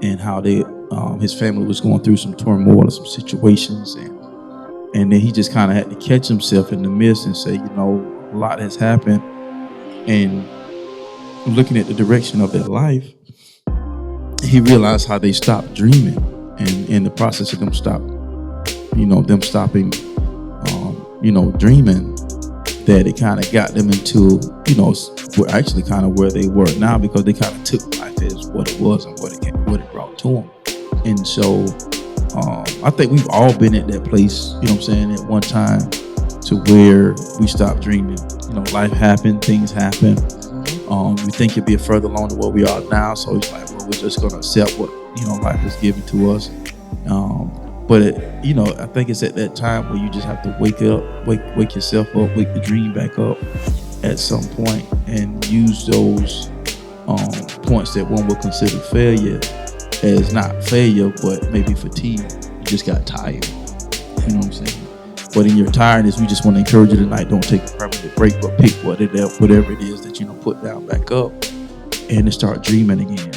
and how his family was going through some turmoil or some situations, and then he just kind of had to catch himself in the midst and say, a lot has happened, and looking at the direction of their life, he realized how they stopped dreaming, and in the process of them stopping, dreaming, that it kind of got them into, actually kind of where they were now, because they kind of took life as what it was and what it brought to them. And so I think we've all been at that place, at one time, to where we stopped dreaming. Life happened, things happen. We think you'll be further along than where we are now, so it's like, well, we're just going to accept what life has given to us. But I think it's at that time where you just have to wake yourself up, wake the dream back up at some point, and use those points that one would consider failure as not failure, but maybe fatigue. You just got tired. You know what I'm saying? But in your tiredness, we just want to encourage you tonight. Don't take a permanent break, but pick whatever it is that put down back up, and to start dreaming again.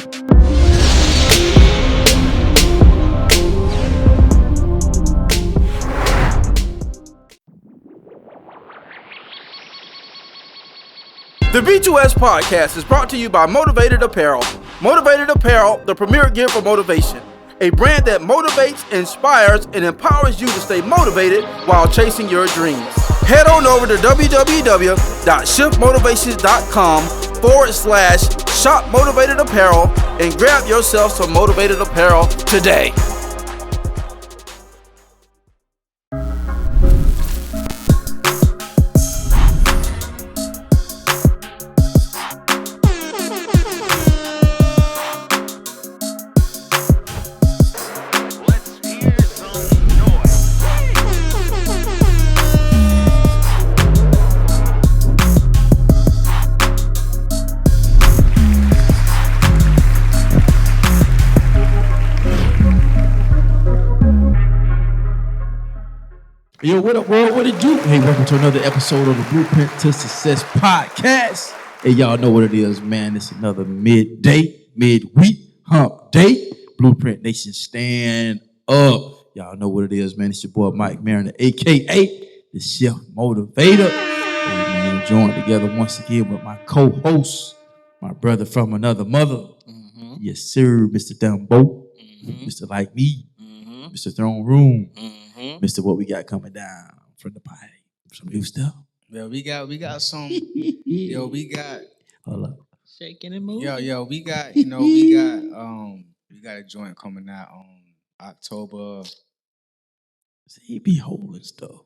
The B2S podcast is brought to you by Motivated Apparel. Motivated Apparel, the premier gear for motivation. A brand that motivates, inspires, and empowers you to stay motivated while chasing your dreams. Head on over to www.shiftmotivations.com/shop Motivated Apparel and grab yourself some Motivated Apparel today. Yo, what up, world? What it do? Hey, welcome to another episode of the Blueprint to Success podcast. Hey, y'all know what it is, man. It's another midweek hump day. Blueprint Nation, stand up. Y'all know what it is, man. It's your boy Mike Mariner, a.k.a. the Chef Motivator. Hey, man, joined together once again with my co-host, my brother from another mother. Yes, sir, Mr. Dumbo, Mr. Like Me, Mr. Throne Room. Mr. What we got coming down from the pipe? Some new stuff. Yeah, we got some. We got. Hold up. Shaking and moving. We got a joint coming out on October. He be holding stuff.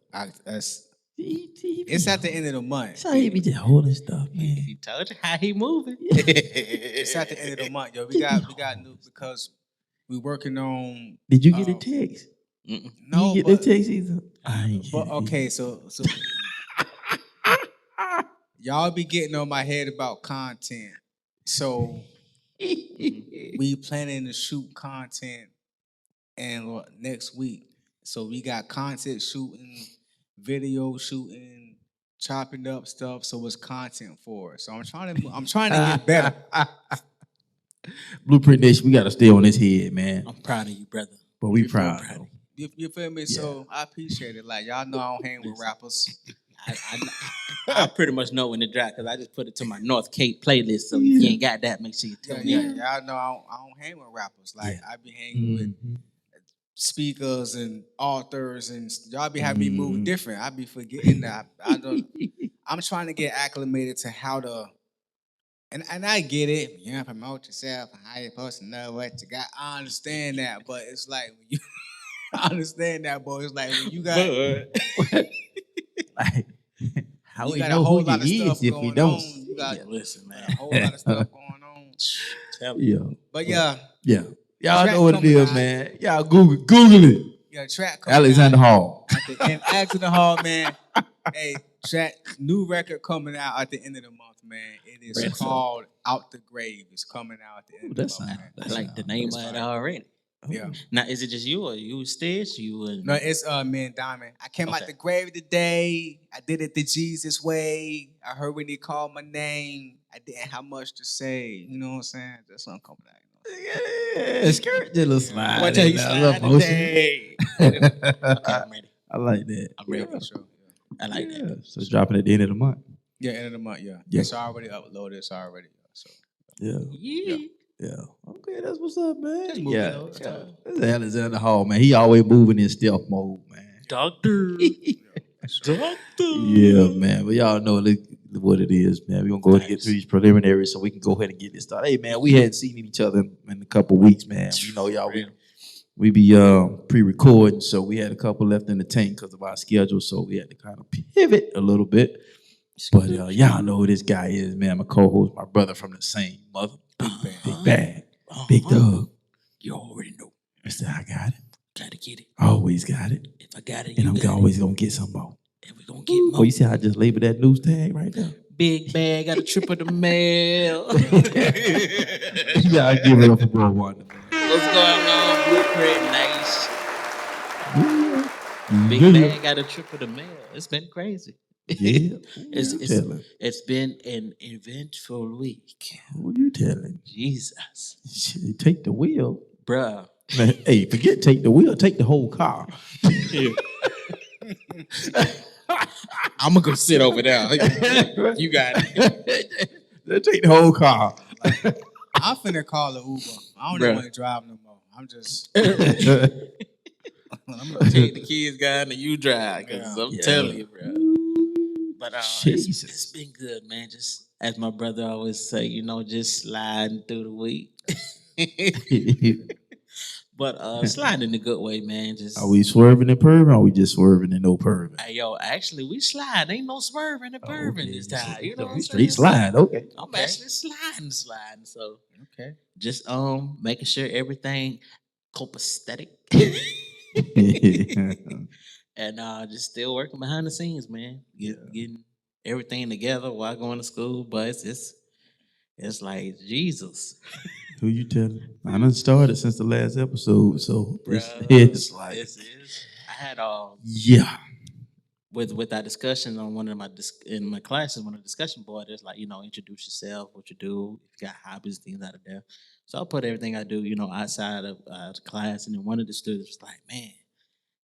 It's at the end of the month. So he be just holding stuff, man. He told you how he moving. It's at the end of the month, yo. We got new because we working on. Did you get a text? No, you get the text either. But okay, so y'all be getting on my head about content. So we planning to shoot content and next week. So we got content shooting, video shooting, chopping up stuff. So it's content for us. So I'm trying to get better. Blueprint Nation, we got to stay on his head, man. I'm proud of you, brother. But we proud. You feel me? Yeah. So I appreciate it. Like, y'all know I don't hang with rappers. I pretty much know when to drop because I just put it to my North Cape playlist. So if you ain't got that, make sure you tell me. Y'all know I don't hang with rappers. Like, I be hanging with speakers and authors, and y'all be having me move different. I be forgetting that. I'm trying to get acclimated to how to. And I get it. You know, promote yourself and how you're supposed to know what you got. I understand that, but it's like when you. I understand that, boy. It's like when you got like how you got a whole lot of stuff if going we don't. on. You got listen, man. a whole lot of stuff going on. But y'all know what it is, man. Y'all Google it. Yeah, track Alexander Hall. And Alexander Hall, man. Hey, track new record coming out at the end of the month, man. It is called Out the Grave. It's coming out at the end of the month. I like the name of it already. Yeah. Now, is it just you or you Stitch? No, it's me and Diamond. I came out the grave today. I did it the Jesus way. I heard when he called my name. I didn't have much to say. You know what I'm saying? That's something coming out. Yeah, skirt just a little slide. Watch how you a slide little motion. today. Okay, I'm ready. I like that. I'm ready. For sure. Yeah. I like that. So it's dropping at the end of the month. Yeah, end of the month. Yeah. Yeah. It's already uploaded. It's already. So. Yeah. Yeah. Okay, that's what's up, man. Just moving on, stuff. That's Alexander Hall, man. He always moving in stealth mode, man. Doctor. Yeah, man. But y'all know what it is, man. We're gonna go ahead and get through these preliminaries so we can go ahead and get this started. Hey, man, we hadn't seen each other in a couple weeks, man. You know, y'all, we be pre-recording, so we had a couple left in the tank because of our schedule, so we had to kind of pivot a little bit. But y'all know who this guy is, man. My co-host, my brother from the same mother. Big Bag. Big Dog. You already know. Mister, I got it. Gotta get it. Always got it. If I got it, And you I'm got always going to get some more. it. And we're gonna get more. Oh, you see how I just labeled that news tag right there? Big Bag got a trip of the mail. Yeah, I give it up for Bro Wonder, man. What's going on, Blueprint? Nice. Big Bag got a trip of the mail. It's been crazy. Yeah. It's been an eventful week. Who you telling? Jesus. Shit, take the wheel. Bruh. Man, hey, forget take the wheel, take the whole car. I'm gonna go sit over there. You got it. Take the whole car. I'm finna call an Uber. I don't even want to drive no more. I'm just. I'm gonna take the kids guy and you drive, because I'm telling you, bro. But it's been good, man. Just as my brother always say, you know, just sliding through the week. But sliding in a good way, man. Just are we swerving and perving, or are we just swerving and no perving? Hey, yo, actually, we slide. Ain't no swerving and perving this time. You know what I'm saying? saying? Slide, okay. I'm actually sliding. So Okay. just making sure everything copacetic. And just still working behind the scenes, man. Getting everything together while going to school. But it's like Jesus. Who you telling? I done started since the last episode, so it's like I had with our discussion on one of my in my classes, one of the discussion board, there's like, you know, introduce yourself, what you do, if you got hobbies, things out of there. So I put everything I do, you know, outside of the class, and then one of the students was like, "Man,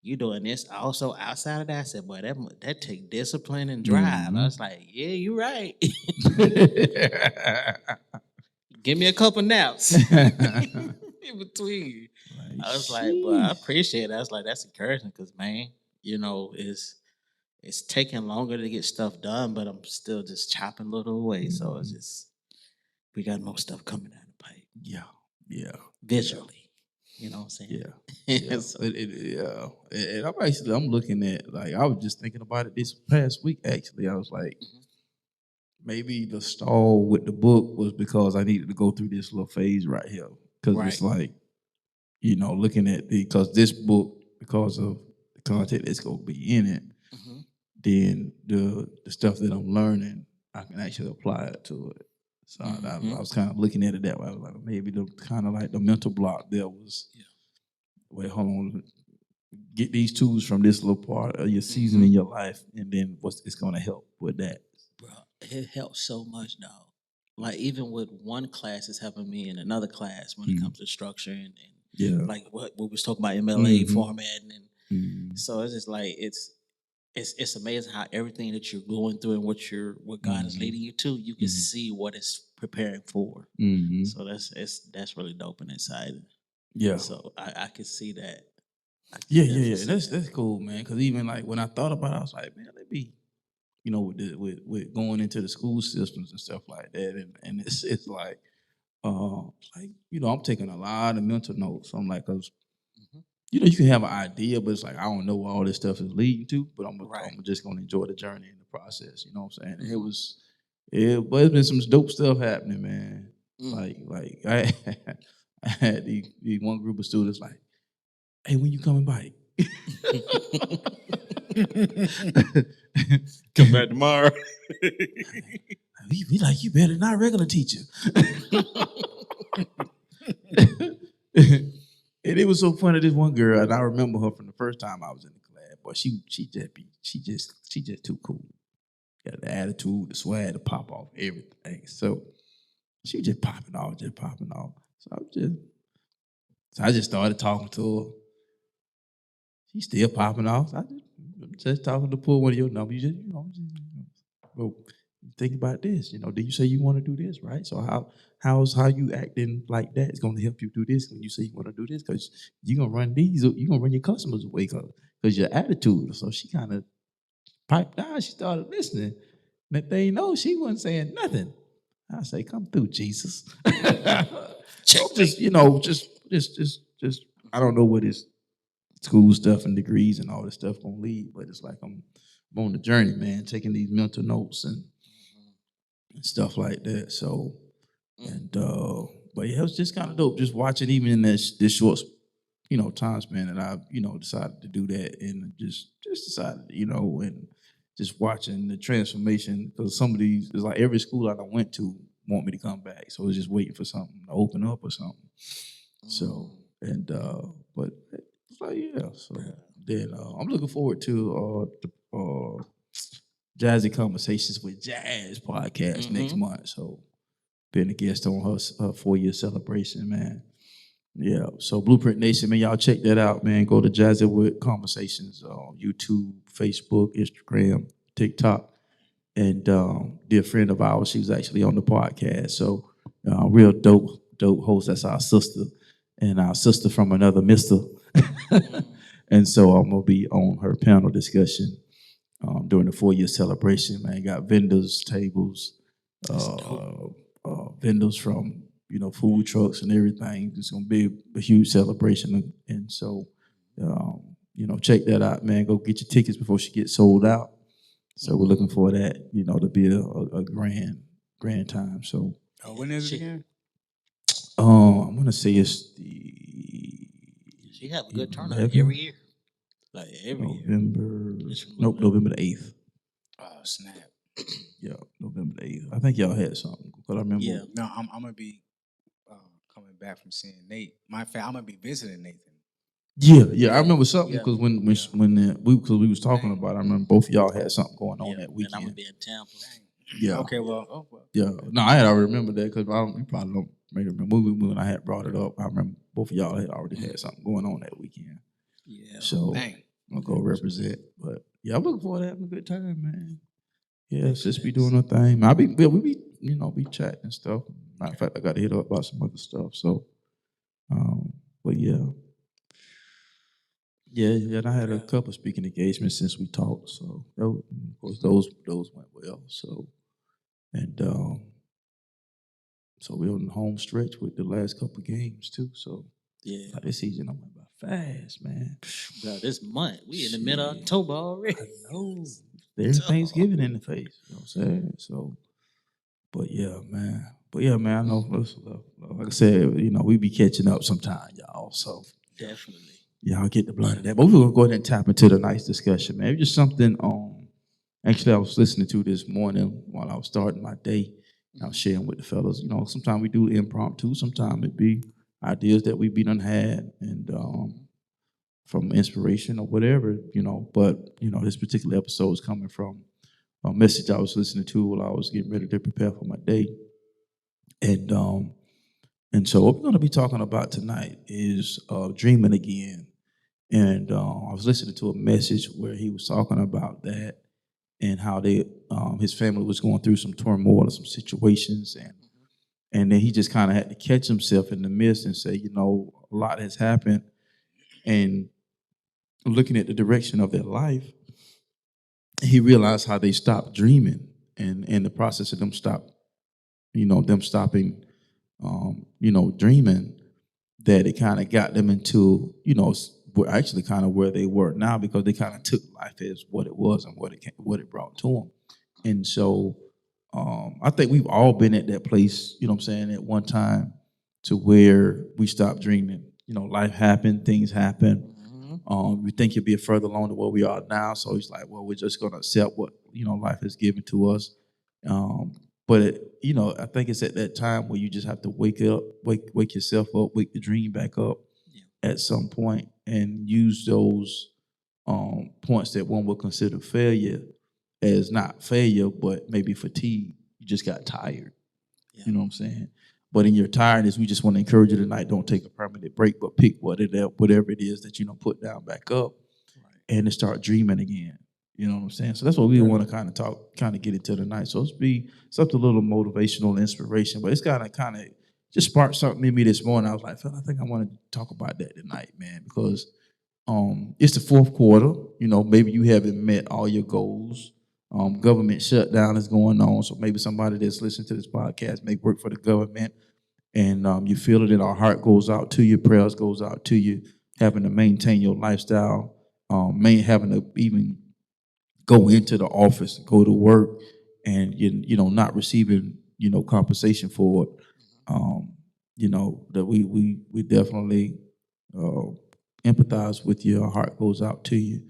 you doing this also outside of that?" I said, "Boy, that take discipline and drive." Mm-hmm. I was like, "Yeah, you're right." Give me a couple naps in between. I was like, "Well, I appreciate it." I was like, "That's encouraging, because, man, you know, it's taking longer to get stuff done, but I'm still just chopping little away." So it's just, we got more stuff coming down the pipe. Yeah. Visually. You know what I'm saying? Yeah. So, And I'm looking at, like, I was just thinking about it this past week, actually. I was like, maybe the stall with the book was because I needed to go through this little phase right here. Because it's like, you know, looking at because this book, because of the content that's going to be in it, then the stuff that I'm learning, I can actually apply it to it. So I was kind of looking at it that way. I was like, maybe the kind of like the mental block there was, wait, hold on, get these tools from this little part of your season in your life, and then it's going to help with that. Bro, it helps so much, dog. Like, even with one class, it's helping me in another class when it comes to structure and like what we was talking about MLA formatting, and so it's just like it's amazing how everything that you're going through and what God is leading you to, you can see what it's preparing for. So that's really dope and exciting. Yeah. So I can see that. Yeah. That's cool, man. Because even like when I thought about it, I was like, man, let me, you know, with going into the school systems and stuff like that, and it's like, you know, I'm taking a lot of mental notes. So I'm like, because you know, you can have an idea, but it's like, I don't know what all this stuff is leading to, but I'm just going to enjoy the journey and the process. You know what I'm saying? But it's been some dope stuff happening, man. Like I had these one group of students like, "Hey, when you coming back?" Come back tomorrow. We like, you better not regular teacher. And it was so funny. This one girl, and I remember her from the first time I was in the class. But she just too cool. Got the attitude, the swag, the pop off, everything. So she just popping off. So I just started talking to her. She's still popping off. I just talking to pull one of your numbers. Well, think about this. Did you say you want to do this, right? So how you acting like that is going to help you do this when you say you want to do this? Because you're gonna run your customers away because your attitude. So she kind of piped down. She started listening. That they know she wasn't saying nothing. I say, come through, Jesus. So just I don't know what his school stuff and degrees and all this stuff gonna lead, but it's like I'm on the journey, man, taking these mental notes and stuff like that. So but yeah, it was just kind of dope, just watching even in this short time span that I decided to do that, and just decided and just watching the transformation, because some of these, it's like every school I went to want me to come back, so I was just waiting for something to open up or something. So but it's like so then I'm looking forward to the Jazzy Conversations with Jazz podcast next month. So being a guest on her 4-year celebration, man. Yeah, so Blueprint Nation, man, y'all check that out, man. Go to Jazzy with Conversations on YouTube, Facebook, Instagram, TikTok. And dear friend of ours, she was actually on the podcast. So real dope host. That's our sister, and our sister from another mister. And so I'm gonna be on her panel discussion during the 4-year celebration. Man, got vendors, tables, vendors from food trucks and everything. It's gonna be a huge celebration, and so check that out, man. Go get your tickets before she gets sold out. So we're looking for that, to be a grand time. So when is it again? I'm gonna say it's She have a good turnout every year. Like every November. Nope, November the 8th. Oh snap! Yeah, November the 8th. I think y'all had something, but I remember. Yeah, no, I'm gonna be coming back from seeing Nate. Matter of fact, I'm gonna be visiting Nathan. Yeah, I remember something because when we was talking about it, I remember both of y'all had something going on that weekend. And I'm gonna be in Tampa. Yeah. Okay, well. Yeah. No, I had already remembered that because you probably don't remember when I had brought it up. I remember both of y'all had already had something going on that weekend. Yeah. So I'm gonna go represent. But yeah, I'm looking forward to having a good time, man. Yeah, just be doing our thing. We be chatting and stuff. Matter of fact, I got to hit up about some other stuff. So, but yeah. Yeah, and I had a couple speaking engagements since we talked. So, of course, those went well. So, and so we're on the home stretch with the last couple games too. So, like this season I went by fast, man. Bro, this month we in the middle of October already. I know. There's Thanksgiving in the face. You know what I'm saying? So, but yeah, man. I know. Like I said, we be catching up sometime, y'all. So definitely. Y'all get the blood of that. But we're gonna go ahead and tap into the nice discussion, man. It was just something actually I was listening to this morning while I was starting my day. I was sharing with the fellas. Sometimes we do impromptu, sometimes it be ideas that we done had and from inspiration or whatever, But this particular episode is coming from a message I was listening to while I was getting ready to prepare for my day. And so what we're gonna be talking about tonight is dreaming again. And I was listening to a message where he was talking about that and how his family was going through some turmoil and some situations, and then he just kind of had to catch himself in the midst and say, a lot has happened, and looking at the direction of their life, he realized how they stopped dreaming, and in the process of them stopping, dreaming, that it kind of got them into, actually kind of where they were now, because they kind of took life as what it was and what it brought to them. And so I think we've all been at that place, at one time, to where we stopped dreaming. Life happened, things happen. We think you'll be further along than where we are now. So it's like, well, we're just going to accept what, life has given to us. But I think it's at that time where you just have to wake yourself up, wake the dream back up at some point, and use those points that one would consider failure as not failure, but maybe fatigue. You just got tired. You know what I'm saying? But in your tiredness, we just want to encourage you tonight. Don't take a permanent break, but pick whatever it is that put down back up, and to start dreaming again. You know what I'm saying? So that's what we want to kind of get into tonight. So it's be something a little motivational, inspiration, but it's kind of just sparked something in me this morning. I was like, I think I want to talk about that tonight, man, because it's the fourth quarter. Maybe you haven't met all your goals. Government shutdown is going on, so maybe somebody that's listening to this podcast may work for the government, and you feel it, and our heart goes out to you, prayers goes out to you, having to maintain your lifestyle, having to even go into the office, go to work, and not receiving compensation for it. That we definitely empathize with you. Our heart goes out to you,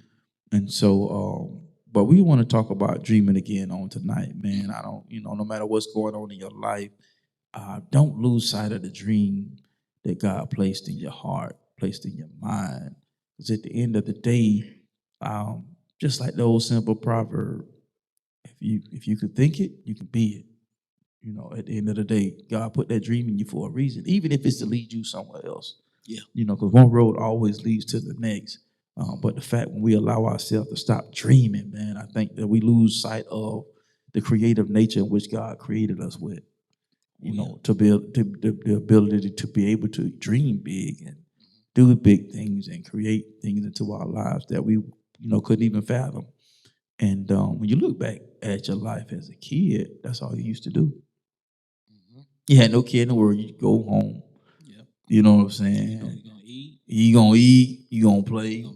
and so. But we want to talk about dreaming again on tonight, man. I don't, no matter what's going on in your life, don't lose sight of the dream that God placed in your heart, placed in your mind. Because at the end of the day, just like the old simple proverb, if you could think it, you can be it. At the end of the day, God put that dream in you for a reason, even if it's to lead you somewhere else. Yeah. Because one road always leads to the next. But the fact when we allow ourselves to stop dreaming, man, I think that we lose sight of the creative nature in which God created us with. To build the ability to be able to dream big and do big things and create things into our lives that we couldn't even fathom. And when you look back at your life as a kid, that's all you used to do. You had no care in the world. You go home. Yep. You know what I'm saying? You're gonna eat. You gonna eat. You gonna play.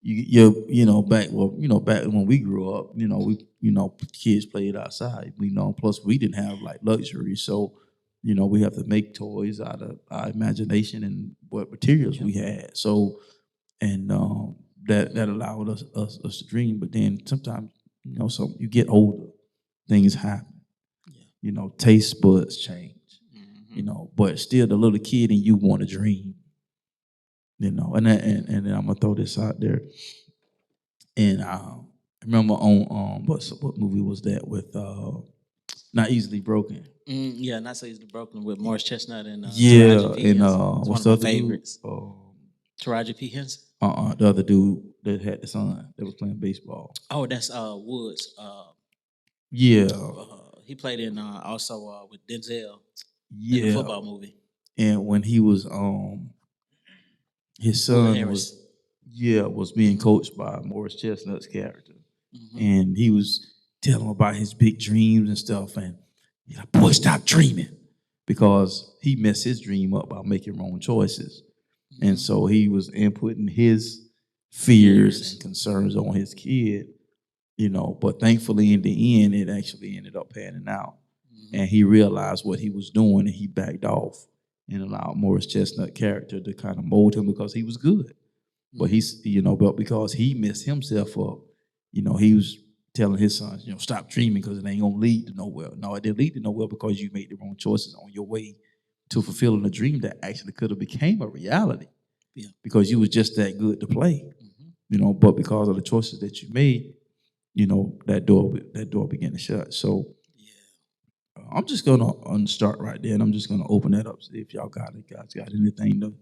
You're gonna play. Back when we grew up, kids played outside. Plus we didn't have like luxury, so we have to make toys out of our imagination and what materials we had. So, and that allowed us to dream. But then sometimes, so you get older, things happen. Yeah. Taste buds change. But still the little kid in you want to dream. And then I'm gonna throw this out there. And I remember on what movie was that with Not Easily Broken? Yeah, Not So Easily Broken with Morris Chestnut and Taraji P. and what's one of the my other favorites. Taraji P. Henson. The other dude that had the son that was playing baseball. Oh, that's Woods. Yeah. He played in also with Denzel. Yeah. In the football movie. And when he was his son was being coached by Morris Chestnut's character. And he was telling him about his big dreams and stuff, and he's like, boy, stop dreaming. Because he messed his dream up by making wrong choices. And so he was inputting his fears and concerns on his kid, but thankfully in the end, it actually ended up panning out. And he realized what he was doing, and he backed off and allowed Morris Chestnut character to kind of mold him because he was good. But but because he messed himself up, he was telling his sons, stop dreaming because it ain't gonna lead to nowhere. No, it didn't lead to nowhere because you made the wrong choices on your way to fulfilling a dream that actually could have became a reality. Yeah. Because you was just that good to play. But because of the choices that you made, that door began to shut. So I'm just gonna start right there, and I'm just gonna open that up. See if y'all got anything to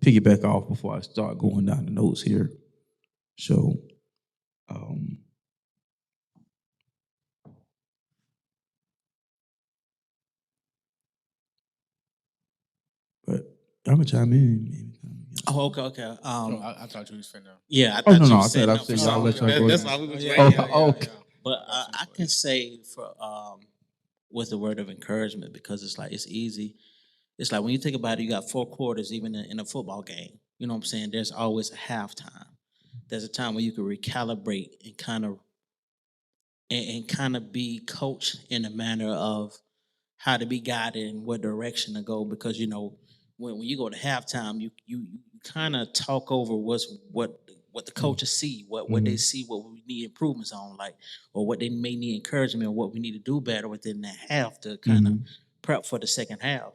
piggyback off before I start going down the notes here. So but y'all can chime in. Oh, okay. I thought you was finna. Yeah, I thought you was I said y'all let y'all go. That's why we was waiting. Okay. But I can say for with the word of encouragement, because it's like it's easy. It's like when you think about it, you got 4 quarters, even in a football game. You know what I'm saying? There's always a halftime. There's a time where you can recalibrate and kind of be coached in a manner of how to be guided and what direction to go. Because when you go to halftime, you kind of talk over what the coaches see, what they see, what we need improvements on, like, or what they may need encouragement, or what we need to do better within that half to kind of prep for the second half.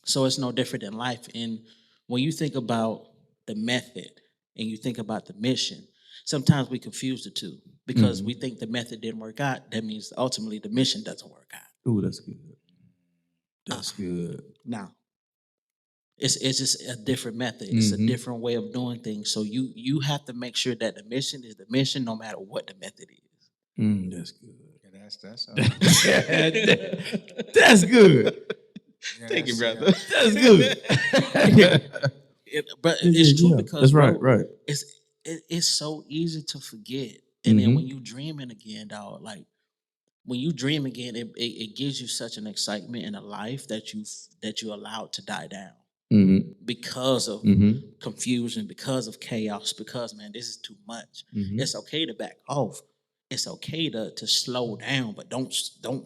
So it's no different than life. And when you think about the method and you think about the mission, sometimes we confuse the two because we think the method didn't work out. That means ultimately the mission doesn't work out. Ooh, that's good. That's good. Now, it's just a different method. It's a different way of doing things. So you have to make sure that the mission is the mission, no matter what the method is. That's good. Yeah, that's That's good. yeah, Thank you, that's- brother. That's good. But it's true because that's right, bro, right. It's so easy to forget. And then when you dreaming again, dog, like when you dream again, it gives you such an excitement in a life that you allowed to die down because of confusion, because of chaos, because man, this is too much. It's okay to back off. It's okay to slow down, but don't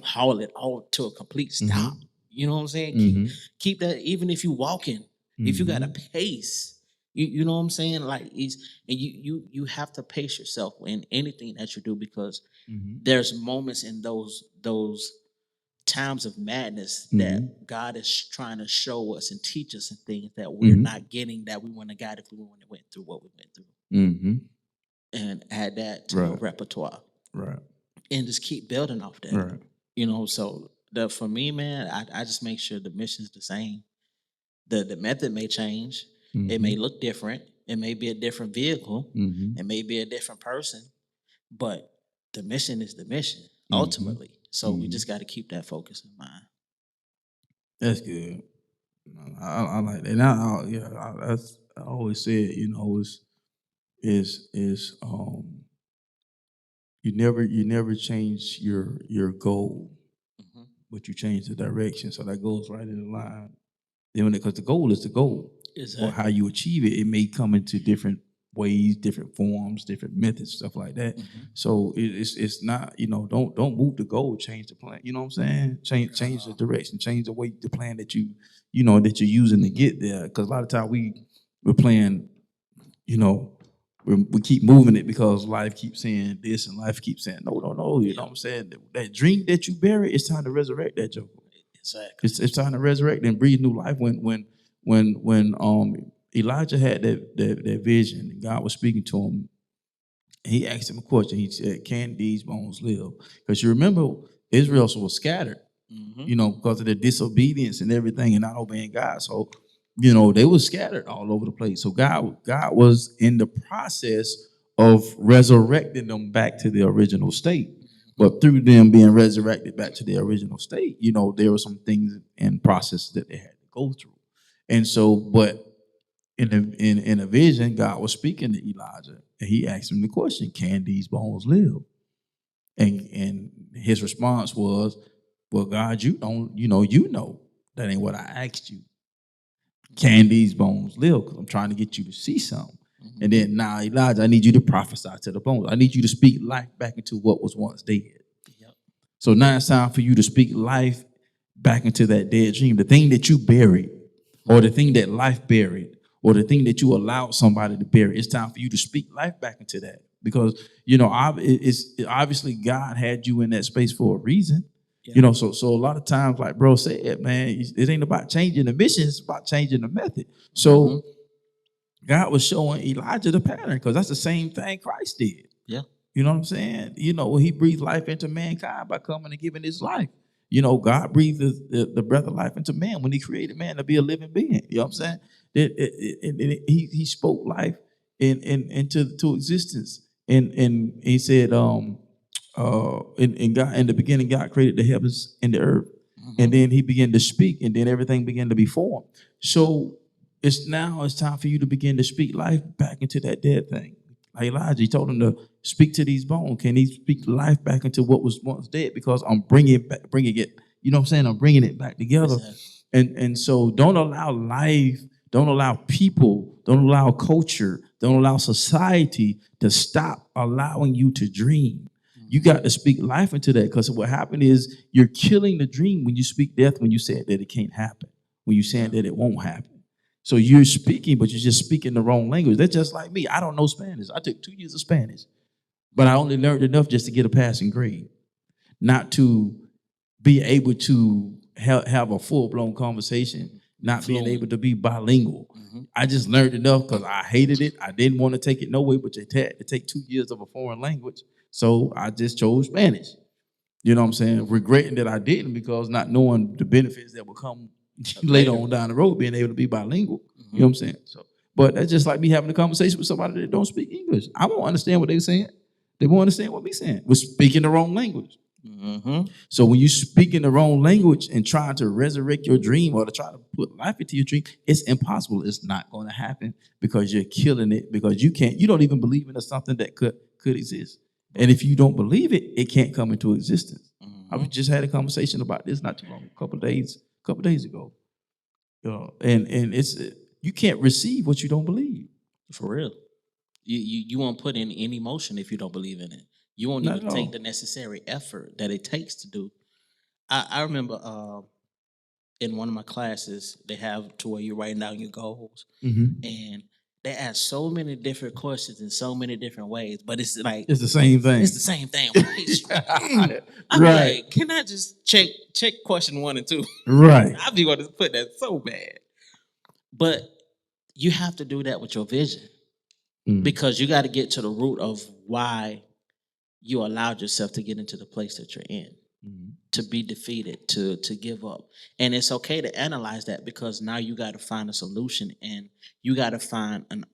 haul it all to a complete stop. You know what I'm saying? Keep that, even if you walking, if you got a pace, you know what I'm saying? Like and you have to pace yourself in anything that you do, because there's moments in those times of madness that God is trying to show us and teach us and things that we're not getting, that we wouldn't have got if we wouldn't have went through what we went through. And add that to our repertoire. Right. And just keep building off that. Right. You know, so for me, man, I just make sure the mission's the same. The method may change. It may look different. It may be a different vehicle. It may be a different person. But the mission is the mission, ultimately. So we just got to keep that focus in mind. That's good. I like that. Now, I always said, you never change your goal, but you change the direction. So that goes right in the line. Then because the goal is the goal, Exactly. or how you achieve it, it may come into different ways, different forms, different methods, stuff like that. So it's not, don't move the goal, change the plan. You know what I'm saying? Change the direction, change the way, the plan that that you're using to get there. Because a lot of times we're playing, we keep moving it because life keeps saying this and life keeps saying no. You know what I'm saying? That dream that you bury, it's time to resurrect that joke. Exactly. It's time to resurrect and breathe new life. When Elijah had that vision and God was speaking to him, he asked him a question. He said, "Can these bones live?" Because you remember, Israel was scattered, because of their disobedience and everything and not obeying God. So, they were scattered all over the place. So God was in the process of resurrecting them back to the original state. But through them being resurrected back to their original state, there were some things and processes that they had to go through. And so, but in a vision, God was speaking to Elijah, and he asked him the question, "Can these bones live?" And his response was, "Well, God, you know that ain't what I asked you. Can these bones live? Because I'm trying to get you to see something." And then, now, Elijah, I need you to prophesy to the bones. I need you to speak life back into what was once dead. Yep. So now it's time for you to speak life back into that dead dream, the thing that you buried, or the thing that life buried, or the thing that you allowed somebody to bury. It's time for you to speak life back into that. Because, it's obviously God had you in that space for a reason. Yeah. So a lot of times, like bro said, man, it ain't about changing the mission, it's about changing the method. So God was showing Elijah the pattern, because that's the same thing Christ did. Yeah. You know what I'm saying? He breathed life into mankind by coming and giving his life. God breathed the breath of life into man when he created man to be a living being. You know what I'm saying? He spoke life into existence. And he said, in the beginning, God created the heavens and the earth. And then he began to speak, and then everything began to be formed. So it's time for you to begin to speak life back into that dead thing. Like Elijah, he told him to speak to these bones. Can he speak life back into what was once dead? Because I'm bringing it. You know what I'm saying? I'm bringing it back together. Exactly. And so don't allow life, don't allow people, don't allow culture, don't allow society to stop allowing you to dream. You got to speak life into that, because what happened is you're killing the dream when you speak death, when you say that it can't happen, when you're saying that it won't happen. So you're speaking, but you're just speaking the wrong language. That's just like me. I don't know Spanish. I took 2 years of Spanish, but I only learned enough just to get a passing grade, not to be able to have a full-blown conversation, not being able to be bilingual. I just learned enough because I hated it. I didn't want to take it no way, but it had to take 2 years of a foreign language. So I just chose Spanish. You know what I'm saying? Regretting that I didn't because not knowing the benefits that would come later on down the road, being able to be bilingual. You know what I'm saying? So, but that's just like me having a conversation with somebody that don't speak English. I won't understand what they're saying. They won't understand what we're saying. We're speaking the wrong language. So when you speak in the wrong language and trying to resurrect your dream or to try to put life into your dream, it's impossible. It's not going to happen because you're killing it because you don't even believe in something that could exist. And if you don't believe it, it can't come into existence. I just had a conversation about this not too long, a couple of days ago. And it's you can't receive what you don't believe. For real. You won't put in any motion if you don't believe in it. You won't even take the necessary effort that it takes to do. I remember in one of my classes, they have to where you're writing down your goals. And they ask so many different questions in so many different ways, but it's like it's the same thing. It's the same thing. I'm like, can I just check question 1 and 2? Right. I'd be going to put that so bad. But you have to do that with your vision because you got to get to the root of why you allowed yourself to get into the place that you're in, to be defeated, to give up. And it's okay to analyze that because now you got to find a solution and you got to find an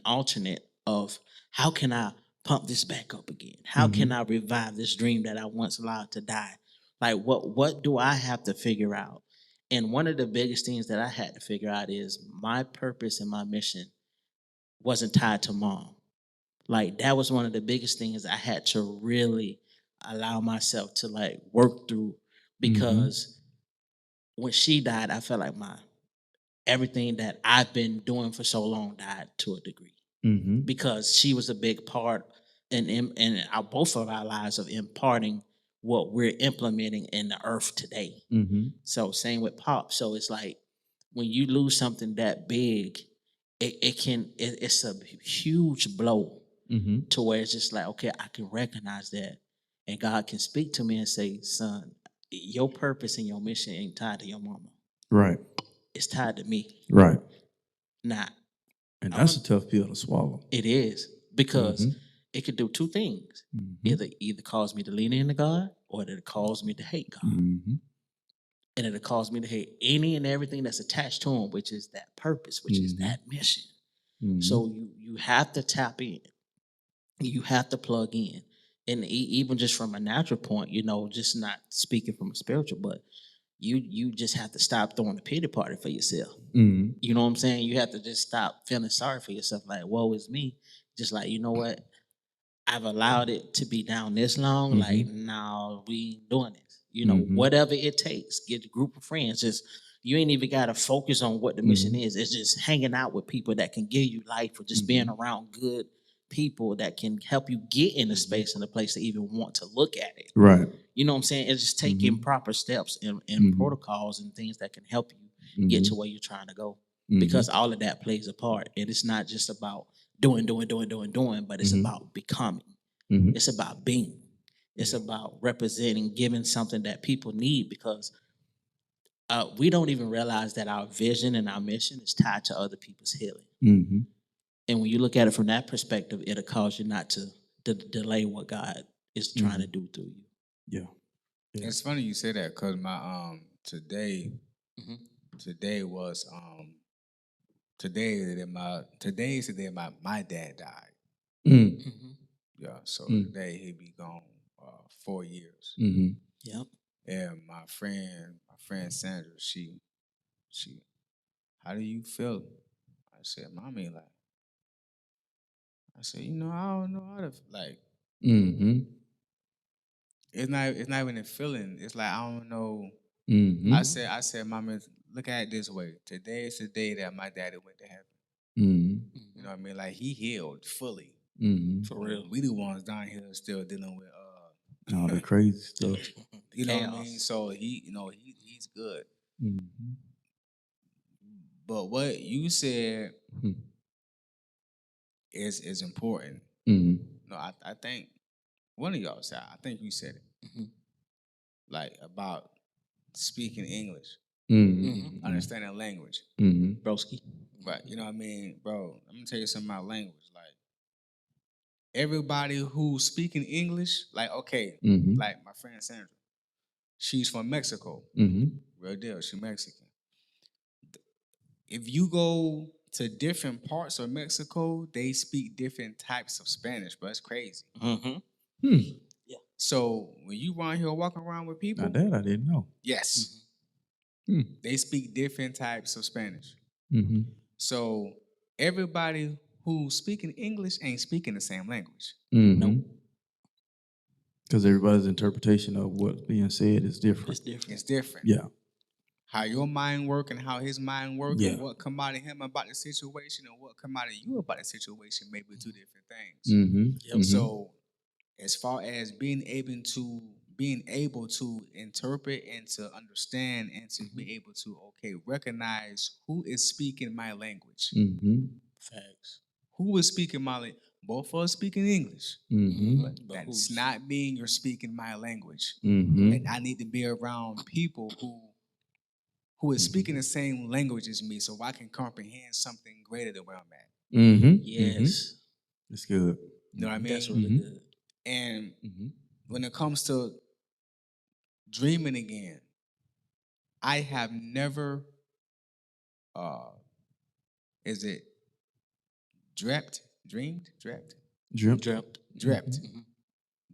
alternate of how can I pump this back up again? How can I revive this dream that I once allowed to die? Like what do I have to figure out? And one of the biggest things that I had to figure out is my purpose and my mission wasn't tied to mom. Like that was one of the biggest things I had to really allow myself to like work through because when she died, I felt like everything that I've been doing for so long died to a degree because she was a big part in both of our lives of imparting what we're implementing in the earth today. So same with Pop. So it's like when you lose something that big, it's a huge blow to where it's just like, okay, I can recognize that. And God can speak to me and say, son, your purpose and your mission ain't tied to your mama. Right. It's tied to me. Right. Not. And that's a tough pill to swallow. It is. Because it could do two things. Either cause me to lean into God or it'll cause me to hate God. And it'll cause me to hate any and everything that's attached to him, which is that purpose, which is that mission. So you have to tap in. You have to plug in. And even just from a natural point, just not speaking from a spiritual, but you just have to stop throwing a pity party for yourself. You know what I'm saying? You have to just stop feeling sorry for yourself. Like, woe is me. Just like, you know what? I've allowed it to be down this long. Like, no, we ain't doing this. Whatever it takes, get a group of friends. Just you ain't even got to focus on what the mission is. It's just hanging out with people that can give you life or just being around good people that can help you get in a space and a place to even want to look at it. Right. You know what I'm saying? It's just taking proper steps and protocols and things that can help you get to where you're trying to go. Because all of that plays a part. And it's not just about doing, but it's about becoming. It's about being. It's about representing, giving something that people need because we don't even realize that our vision and our mission is tied to other people's healing. And when you look at it from that perspective, it'll cause you not to delay what God is trying to do through you. Yeah. It's funny you say that because my today was today's the day my dad died. Yeah, so today he be gone 4 years. Yep. And my friend Sandra, she, how do you feel? I said, mommy, like, I said, I don't know how to like. It's not even a feeling. It's like I don't know. I said, Mama, look at it this way. Today is the day that my daddy went to heaven. You know what I mean? Like he healed fully. For real. We the ones down here still dealing with all the crazy stuff. You know what I mean? So he's good. But what you said is important. No, I think one of y'all said. I think you said it. Like about speaking English, understanding language, broski. But you know what I mean, bro. I'm gonna tell you something about language. Like everybody who's speaking English, like okay, like my friend Sandra, she's from Mexico. Real deal, she's Mexican. If you go to different parts of Mexico, they speak different types of Spanish, but it's crazy. Yeah. So when you around here walking around with people, now that I didn't know. yes, they speak different types of Spanish. So everybody who's speaking English ain't speaking the same language. Nope. Because everybody's interpretation of what's being said is different. It's different. Yeah. How your mind work and how his mind work and what come out of him about the situation and what come out of you about the situation may be two different things. So as far as being able to interpret and to understand and to be able to recognize who is speaking my language. Facts. Who is speaking my language? Both of us speaking English. But that's not mean you're speaking my language. And I need to be around people who is speaking the same language as me so I can comprehend something greater than where I'm at. Yes. That's good. You know what I mean? That's really good. And when it comes to dreaming again, I have never, dreamt?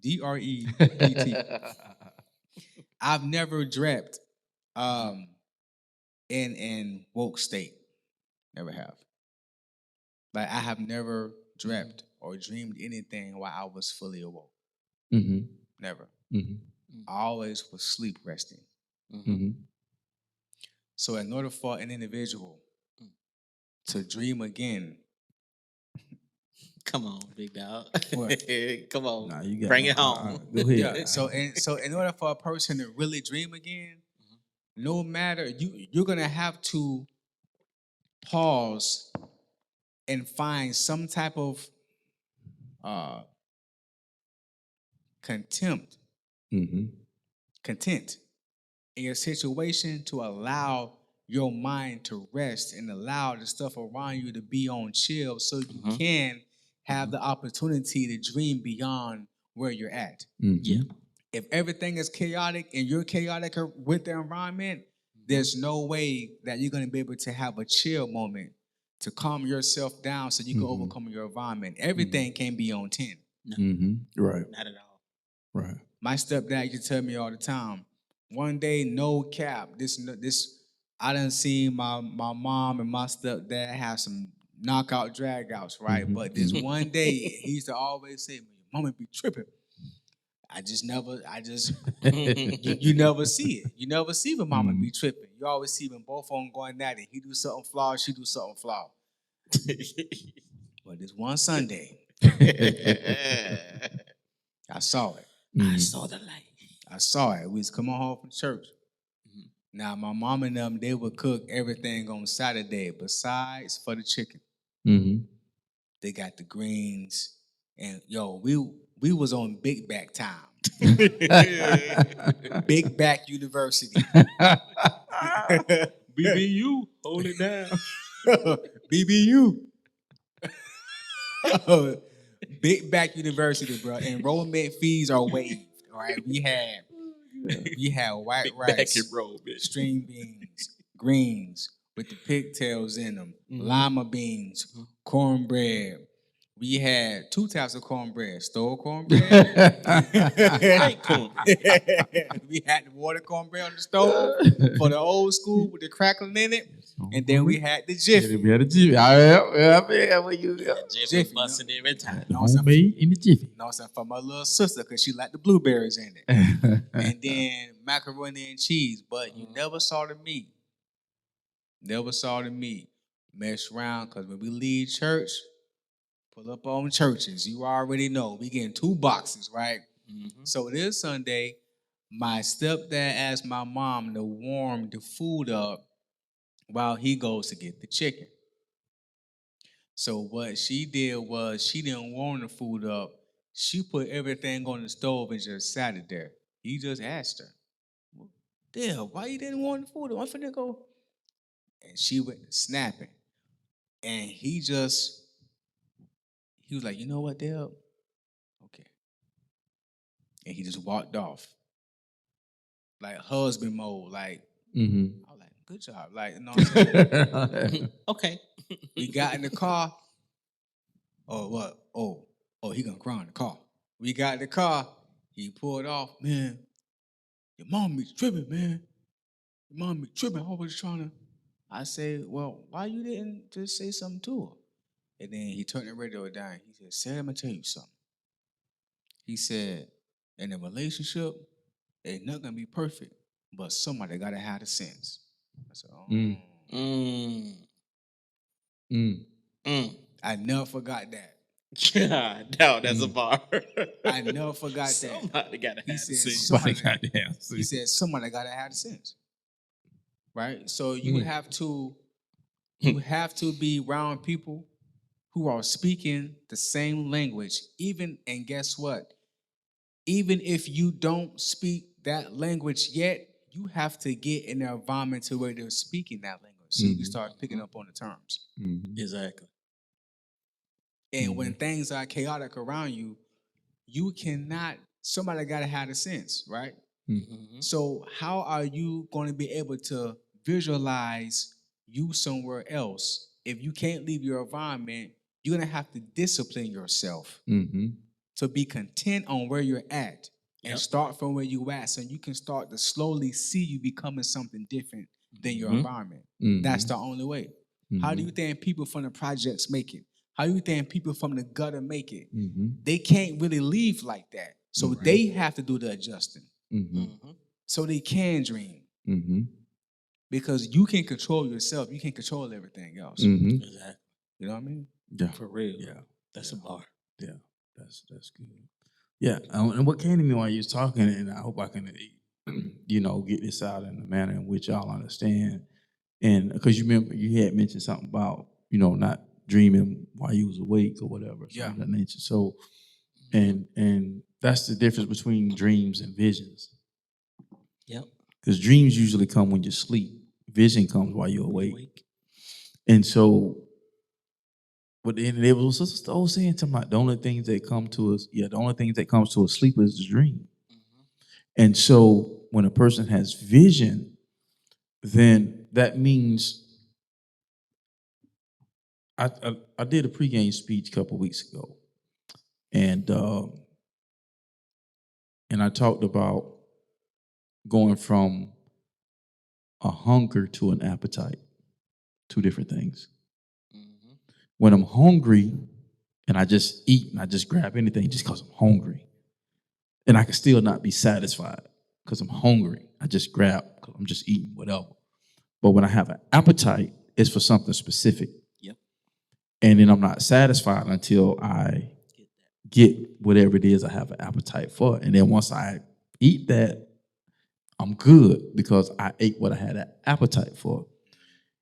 D-R-E-P-T. I've never dreamt in woke state. Never have. Like I have never dreamt or dreamed anything while I was fully awoke. Never. I always was sleep resting. So in order for an individual to dream again, come on, big dog. Come on, nah, you got bring it home. Go ahead. Yeah. So in order for a person to really dream again, no matter you're gonna have to pause and find some type of content in your situation to allow your mind to rest and allow the stuff around you to be on chill so you can have the opportunity to dream beyond where you're at. Yeah. If everything is chaotic and you're chaotic with the environment, there's no way that you're going to be able to have a chill moment to calm yourself down so you can overcome your environment. Everything can be on 10. No. Right. Not at all. Right. My stepdad used to tell me all the time, one day, no cap, this I done seen my mom and my stepdad have some knockout dragouts, right? But this one day, he used to always say, your mama be tripping. You never see it. You never see when mama be tripping. You always see when both of them going at it. He do something flawed, she do something flawed. But this one Sunday, I saw it. I saw the light. I saw it. We was coming home from church. Now, my mom and them, they would cook everything on Saturday besides for the chicken. They got the greens. And, we was on Big Back time. Big Back University. BBU, hold it down. BBU. Big Back University, bro. Enrollment fees are waived. All right, we had white rice, string beans, greens with the pigtails in them, lima beans, cornbread. We had 2 types of cornbread: store cornbread. We had the water cornbread on the stove for the old school with the crackling in it, and then we had the Jiffy. We had the Jiffy. Jiffy busting every time. Homemade in the Jiffy. No, I'm for my little sister because she liked the blueberries in it, and then macaroni and cheese. But you never saw the meat. Never saw the meat. Mess around because when we leave church. Pull up on churches. You already know. We getting 2 boxes, right? So this Sunday, my stepdad asked my mom to warm the food up while he goes to get the chicken. So what she did was she didn't warm the food up. She put everything on the stove and just sat it there. He just asked her, "Damn, why you didn't warm the food up? I'm finna go." And she went snapping. And he was like, "You know what, Dale? and he just walked off. Like husband mode. Like, Mm-hmm. I was like, good job. Like, you know what I'm saying? Okay. We got in the car. Oh, what? Oh, he gonna cry in the car. We got in the car. He pulled off. Man, your mom be tripping, man. Your mom be tripping. I was trying to. I said, well, why you didn't just say something to her? And then he turned the radio down. He said, Sam, I'm gonna tell you something. He said, in a relationship, ain't nothing gonna be perfect, but somebody gotta have the sense. I said, I never forgot that. No, that's a bar. I never forgot that. Somebody gotta have the sense. Somebody got to have He said, somebody gotta have the sense. Right? So you have to be around people who are speaking the same language, and guess what? Even if you don't speak that language yet, you have to get in their environment to where they're speaking that language. So you can start picking up on the terms. Exactly. And when things are chaotic around you, somebody gotta have the sense, right? So how are you going to be able to visualize you somewhere else if you can't leave your environment? You're gonna have to discipline yourself to be content on where you're at and start from where you at, so you can start to slowly see you becoming something different than your environment. That's the only way. How do you think people from the projects make it? How do you think people from the gutter make it? They can't really leave like that, so they have to do the adjusting. So they can dream. Because you can control yourself. You can control everything else. Exactly. You know what I mean? Yeah. For real. Yeah. That's a bar. Yeah. That's good. Yeah. And what came to me while you was talking, and I hope I can, get this out in a manner in which y'all understand. And because you remember you had mentioned something about, not dreaming while you was awake or whatever. Yeah. Of that nature. So, and that's the difference between dreams and visions. Yep. Because dreams usually come when you sleep. Vision comes while you're awake. And so, but then there was the old saying to me, the only things that come to us, the only things that comes to a sleeper is the dream. And so when a person has vision, then that means I did a pregame speech a couple weeks ago, and I talked about going from a hunger to an appetite, two different things. When I'm hungry and I just eat and I just grab anything just because I'm hungry, and I can still not be satisfied because I'm hungry. I just grab because I'm just eating whatever. But when I have an appetite, it's for something specific. Yep. And then I'm not satisfied until I get whatever it is I have an appetite for. And then once I eat that, I'm good because I ate what I had an appetite for.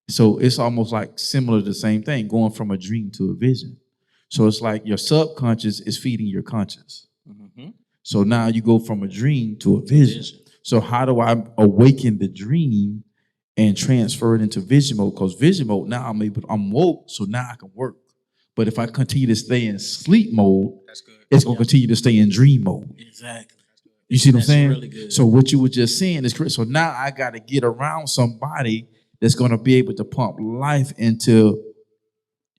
So it's almost like similar to the same thing, going from a dream to a vision. So it's like your subconscious is feeding your conscious. So now you go from a dream to a vision. So how do I awaken the dream and transfer it into vision mode? Because vision mode, now I'm woke, so now I can work. But if I continue to stay in sleep mode, it's going to continue to stay in dream mode. Exactly. You see what I'm saying? Really good. So what you were just saying is correct. So now I got to get around somebody that's going to be able to pump life into,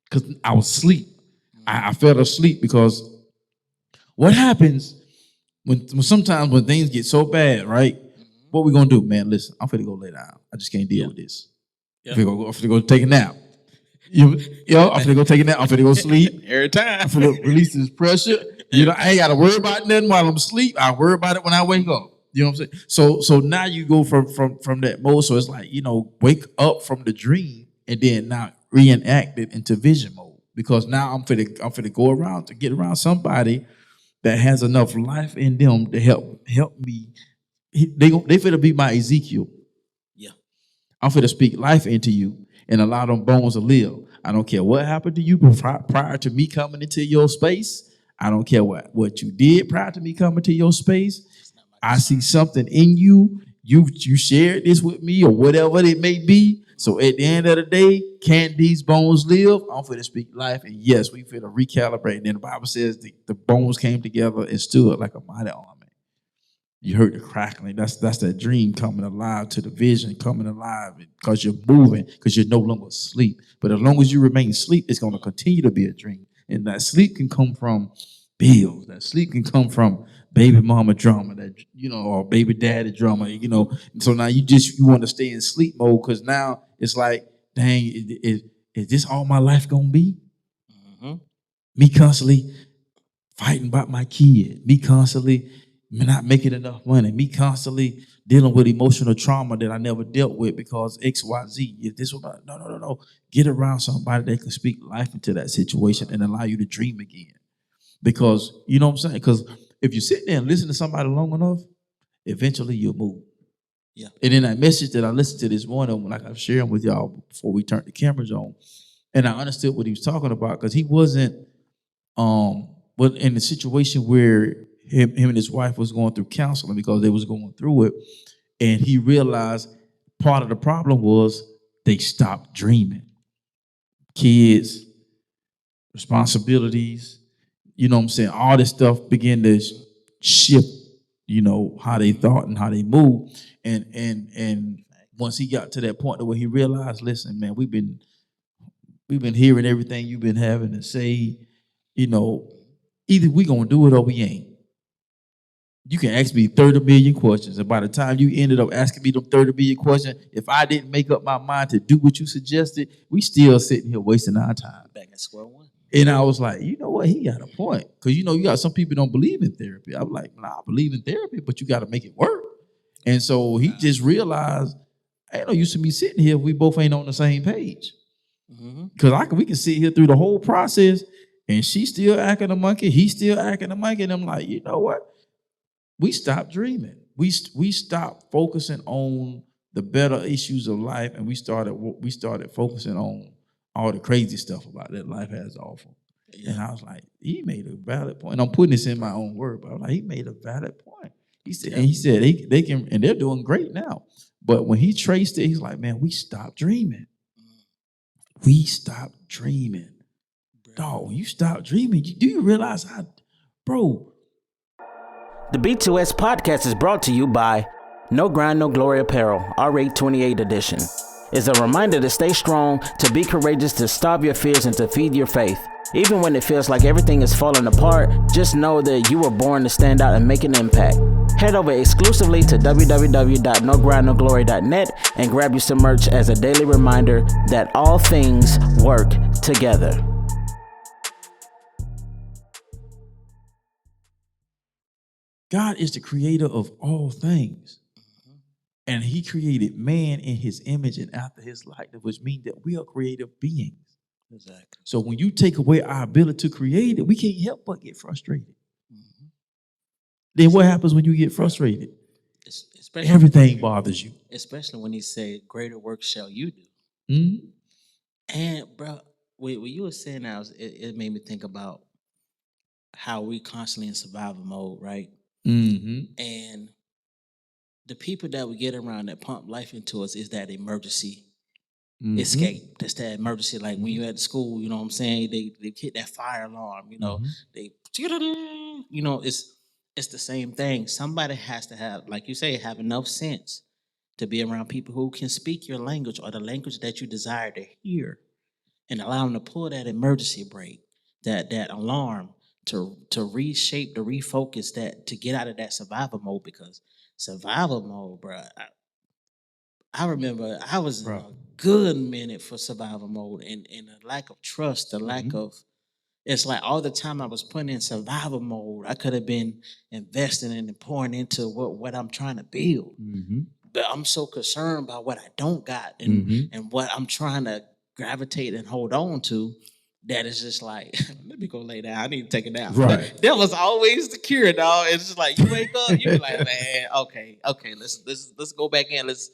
because I was asleep. I fell asleep because what happens when sometimes when things get so bad, right? What we going to do, man? Listen, I'm finna go lay down. I just can't deal with this. I'm finna go take a nap. I'm finna go take a nap. I'm finna go sleep. Every time. I'm finna release this pressure. I ain't got to worry about nothing while I'm asleep. I worry about it when I wake up. You know what I'm saying? So now you go from that mode. So it's like, wake up from the dream and then now reenact it into vision mode. Because now I'm finna go around to get around somebody that has enough life in them to help me. They finna be my Ezekiel. Yeah. I'm finna speak life into you and allow them bones to live. I don't care what happened to you prior to me coming into your space. I don't care what you did prior to me coming to your space. I see something in you. You shared this with me or whatever it may be. So at the end of the day, can these bones live? I'm finna speak life. And yes, we finna recalibrate. And then the Bible says the bones came together and stood like a mighty army. You heard the crackling. That's that dream coming alive, to the vision coming alive, because you're moving, because you're no longer asleep. But as long as you remain asleep, it's going to continue to be a dream. And that sleep can come from bills. That sleep can come from baby mama drama, that or baby daddy drama. So now you want to stay in sleep mode, because now it's like, dang, is this all my life gonna be? Mm-hmm. Me constantly fighting about my kid. Me constantly not making enough money. Me constantly dealing with emotional trauma that I never dealt with because X, Y, Z. If this was no. Get around somebody that can speak life into that situation and allow you to dream again. Because you know what I'm saying? Because if you sit there and listen to somebody long enough, eventually you'll move. Yeah. And in that message that I listened to this morning, like I'm sharing with y'all before we turned the cameras on, and I understood what he was talking about, because he wasn't in the situation where him and his wife was going through counseling, because they was going through it, and he realized part of the problem was they stopped dreaming. Kids, responsibilities, you know what I'm saying? All this stuff began to shift, how they thought and how they moved. And once he got to that point where he realized, listen, man, we've been hearing everything you've been having to say, either we gonna do it or we ain't. You can ask me 30 million questions, and by the time you ended up asking me them 30 million questions, if I didn't make up my mind to do what you suggested, we still sitting here wasting our time. Back at square one. And I was like, you know what? He got a point. Because, you got some people don't believe in therapy. I was like, nah, I believe in therapy, but you got to make it work. And so he just realized, ain't no use to me sitting here if we both ain't on the same page. Because we can sit here through the whole process, and she's still acting a monkey, he's still acting a monkey. And I'm like, you know what? We stopped dreaming. We stopped focusing on the better issues of life, and we started focusing on all the crazy stuff about that life has to offer. Yeah. And I was like, he made a valid point. And I'm putting this in my own word, but I was like, he made a valid point. He said they can, and they're doing great now. But when he traced it, he's like, man, we stopped dreaming. We stopped dreaming. Dog, when you stop dreaming, do you realize how, bro? The B2S podcast is brought to you by No Grind, No Glory Apparel, R828 edition. It's a reminder to stay strong, to be courageous, to stop your fears, and to feed your faith. Even when it feels like everything is falling apart, just know that you were born to stand out and make an impact. Head over exclusively to www.nogrindnoglory.net and grab you some merch as a daily reminder that all things work together. God is the creator of all things. And he created man in his image and after his likeness, which means that we are creative beings. Exactly. So when you take away our ability to create it, we can't help but get frustrated. Then what happens when you get frustrated? Everything bothers you. Especially when he said, greater work shall you do. Mm-hmm. And bro, when you were saying that, it made me think about how we constantly in survival mode, right? Mm-hmm. And the people that we get around that pump life into us is that emergency escape. That's that emergency. Like when you're at school, you know what I'm saying? They hit that fire alarm, they, it's the same thing. Somebody has to have, like you say, have enough sense to be around people who can speak your language or the language that you desire to hear, and allow them to pull that emergency brake, that alarm to reshape, to refocus, that to get out of that survival mode. Because survival mode, bro, I remember I was in a good minute for survival mode, and the lack of trust, the lack of, it's like all the time I was putting in survival mode, I could have been investing and pouring into what I'm trying to build. But I'm so concerned about what I don't got and what I'm trying to gravitate and hold on to, that it's just like, let me go lay down. I need to take a nap. Right. That was always the cure, dog. It's just like you wake up, you be like, man, okay, let's go back in. Let's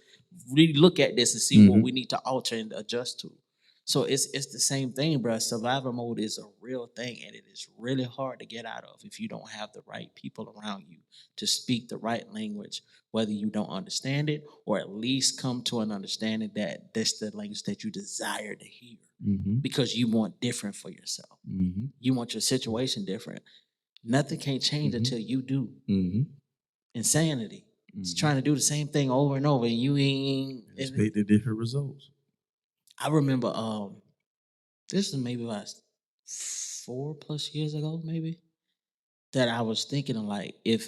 really look at this and see what we need to alter and adjust to. So it's the same thing, bro. Survivor mode is a real thing, and it is really hard to get out of if you don't have the right people around you to speak the right language, whether you don't understand it or at least come to an understanding that that's the language that you desire to hear, because you want different for yourself. You want your situation different. Nothing can change until you do. insanity. It's trying to do the same thing over and over, and you ain't expect the different results. I remember this is maybe about 4+ years ago, maybe, that I was thinking of like if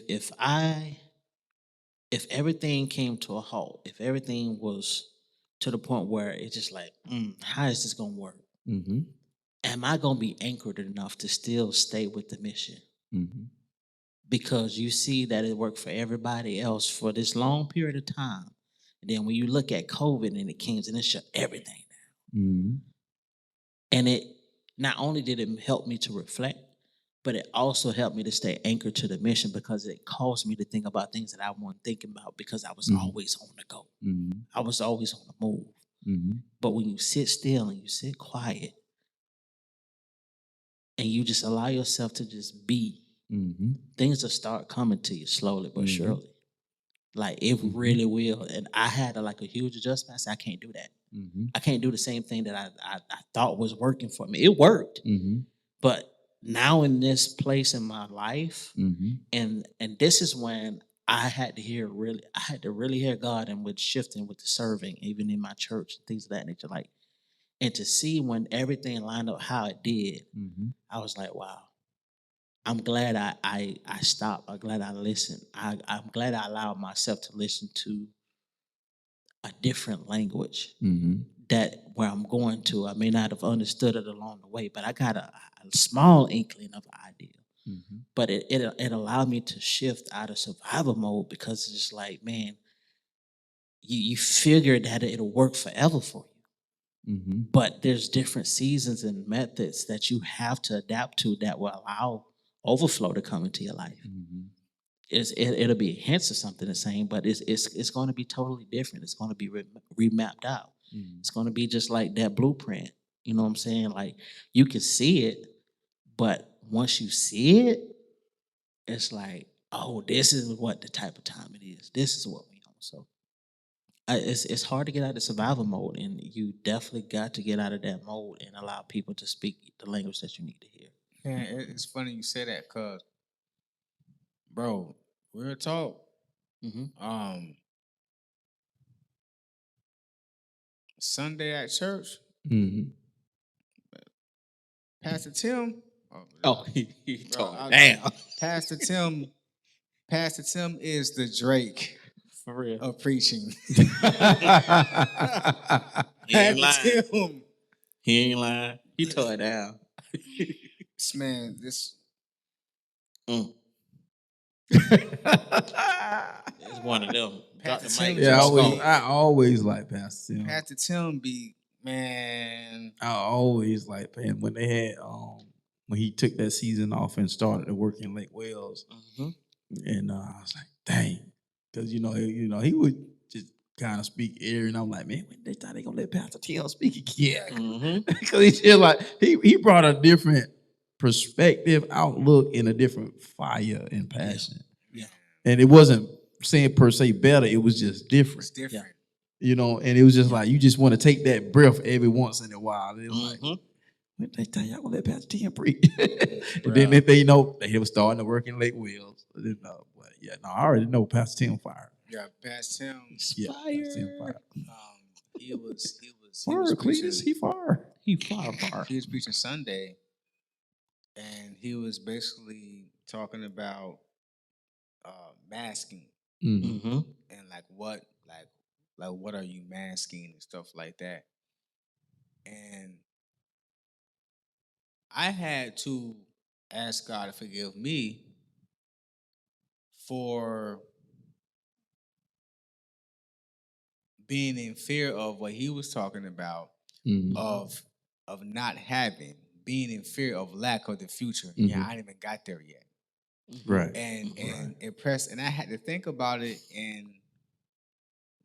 everything came to a halt, if everything was to the point where it's just like, how is this gonna work? Mm-hmm. Am I gonna be anchored enough to still stay with the mission? Mm-hmm. Because you see that it worked for everybody else for this long period of time. And then when you look at COVID and it came and it shut everything down. Mm-hmm. And it not only did it help me to reflect, but it also helped me to stay anchored to the mission because it caused me to think about things that I wasn't thinking about because I was always on the go. Mm-hmm. I was always on the move. Mm-hmm. But when you sit still and you sit quiet and you just allow yourself to just be, things will start coming to you slowly but surely. Like it really will. And I had a huge adjustment. I said, I can't do that. I can't do the same thing that I thought was working for me. It worked. But now in this place in my life, and this is when I had to really hear God and with shifting with the serving, even in my church, things of that nature. Like, and to see when everything lined up how it did, I was like, wow. I'm glad I stopped. I'm glad I listened. I'm glad I allowed myself to listen to a different language that where I'm going to. I may not have understood it along the way, but I got a small inkling of an idea. But it allowed me to shift out of survival mode because it's just like, man, you figure that it'll work forever for you. But there's different seasons and methods that you have to adapt to that will allow overflow to come into your life. It'll be hints of something the same, but it's going to be totally different. It's going to be remapped out. It's going to be just like that blueprint. You know what I'm saying? Like you can see it, but once you see it, it's like, oh, this is what the type of time it is. This is what we on. So it's hard to get out of survival mode, and you definitely got to get out of that mode and allow people to speak the language that you need to hear. Man, it's funny you say that because, bro, real talk. Sunday at church, Pastor Tim. He told damn. Pastor Tim is the Drake for real of preaching. He ain't lying. Tim. He ain't lying. He tore it down. Man, this. It's one of them. Pastor Tim. Yeah, I always like Pastor Tim. Pastor Tim be, man. I always like, man, when they had when he took that season off and started to work in Lake Wales, and I was like, dang, because he would just kind of speak air, and I'm like, man, when they thought they gonna let Pastor Tim speak again? Because he's just like he brought a different perspective, outlook, and a different fire and passion. Yeah. And it wasn't saying per se better; it was just different. It's different. And it was just like you just want to take that breath every once in a while. It was like, when they tell y'all gonna let Pastor Tim preach, and then they know he was starting to work in Lake Wales. I already know Pastor Tim fire. Yeah, Pastor Tim. Pastor Tim fire. He was preaching. He fire. He fire. He was preaching Sunday, and he was basically talking about masking and what are you masking and stuff like that. And I had to ask God to forgive me for being in fear of what he was talking about, of not having, being in fear of lack of the future. Yeah, I ain't even got there yet. Right. And impressed, and I had to think about it, and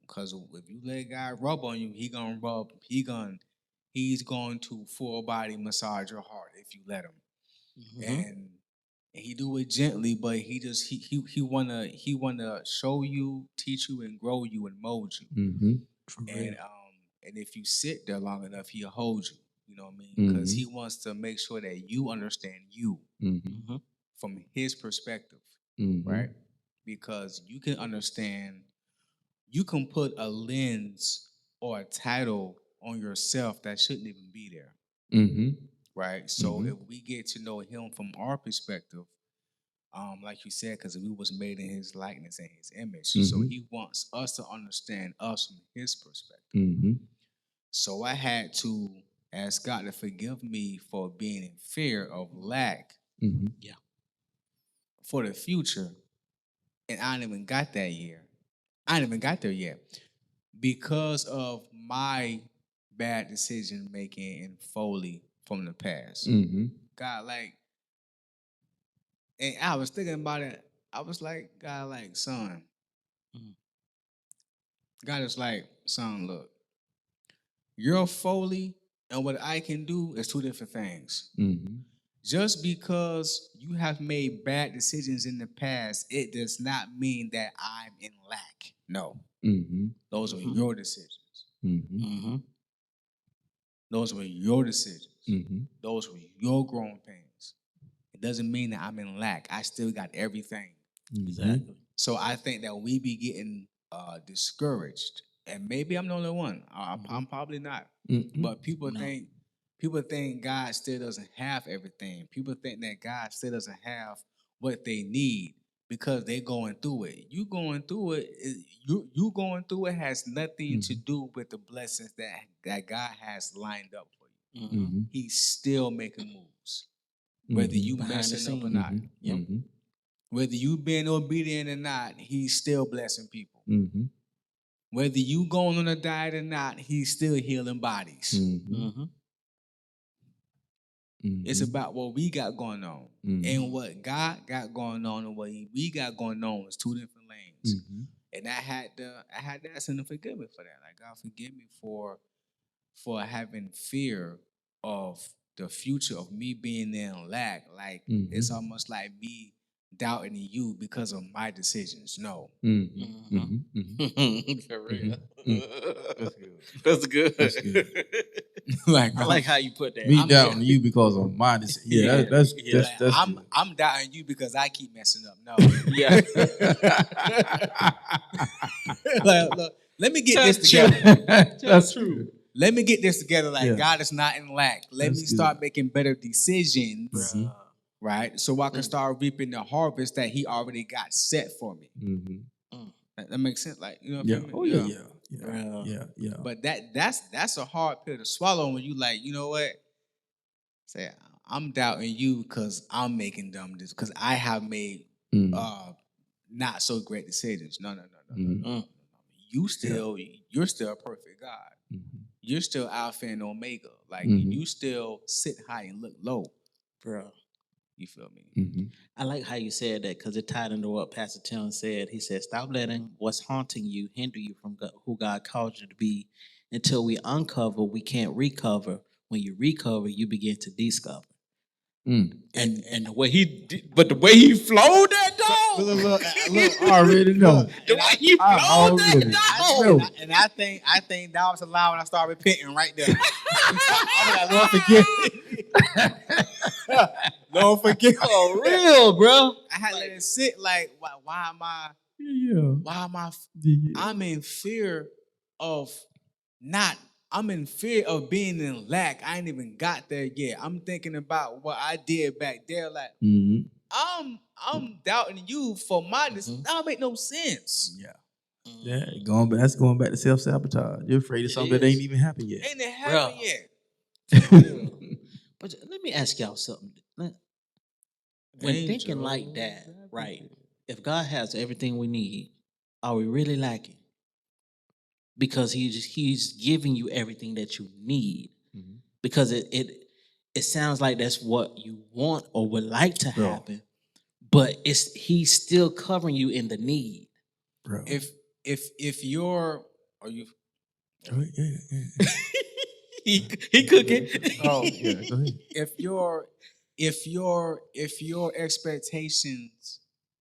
because if you let God rub on you, he's going to full body massage your heart if you let him. And he do it gently, but he wanna show you, teach you, and grow you and mold you. And if you sit there long enough, he'll hold you. You know what I mean? Because he wants to make sure that you understand you from his perspective, right? because you can understand, you can put a lens or a title on yourself that shouldn't even be there. Mm-hmm. Right? So if we get to know him from our perspective, like you said, because we was made in his likeness and his image. So he wants us to understand us from his perspective. Mm-hmm. So I had to ask God to forgive me for being in fear of lack for the future. And I didn't even got that year. I didn't even got there yet. Because of my bad decision making and folly from the past. God, like, and I was thinking about it. I was like, God, like, son. God is like, son, look, your folly and what I can do is two different things. Just because you have made bad decisions in the past, it does not mean that I'm in lack. No. Those are your decisions. Those were your decisions. Those were your growing pains. It doesn't mean that I'm in lack. I still got everything. Exactly. So I think that we be getting discouraged, and maybe I'm the only one. I'm probably not. But people think God still doesn't have everything. People think that God still doesn't have what they need because they're going through it. You going through it. You going through it has nothing to do with the blessings that God has lined up for you. He's still making moves, whether you messing up or not. Whether you being obedient or not, he's still blessing people. Whether you going on a diet or not, he's still healing bodies. It's about what we got going on. And what God got going on and what we got going on is two different lanes. And I had to ask him to forgive me for that. Like, God, forgive me for having fear of the future, of me being in lack. Like, it's almost like me doubting you because of my decisions. No. For real. That's good. That's good. That's good. Like, I like how you put that. Me doubting you because of my decision. Yeah, that's I'm doubting you because I keep messing up. No. Yeah. Look, let me get this together. That's true. Let me get this together. Like, Yeah. God is not in lack. Let me start making better decisions, right? So I can start reaping the harvest that He already got set for me. That makes sense. Like, you know what I mean? Oh yeah. But that's a hard pill to swallow when you like, you know what? Say, I'm doubting you because I'm making dumb decisions, because I have made not so great decisions. No. You're still a perfect God. You're still Alpha and Omega. Like, you still sit high and look low. Bro. You feel me? I like how you said that because it tied into what Pastor Tim said. He said, stop letting what's haunting you hinder you from who God called you to be. Until we uncover, we can't recover. When you recover, you begin to discover. And the way he did, but the way he flowed that dog. Look, I already know. The way he flowed that dog. And I think that was a lie when I started repenting right there. I'm like, Lord, forgive me. Lord, forgive me. For real, bro. I had to let it sit. Like, why am I? I'm in fear of not. I'm in fear of being in lack. I ain't even got there yet. I'm thinking about what I did back there. Like, I'm doubting you for my decision. That don't make no sense. Yeah, that's going back to self-sabotage. You're afraid of something that ain't even happened yet. Ain't it happened yet? But let me ask y'all something. When thinking like that, right? If God has everything we need, are we really lacking? Because he's giving you everything that you need. Because it sounds like that's what you want or would like to happen, but he's still covering you in the need. Bro. If you're, are you? Oh, yeah. he cooking. Oh yeah, go ahead. If your expectations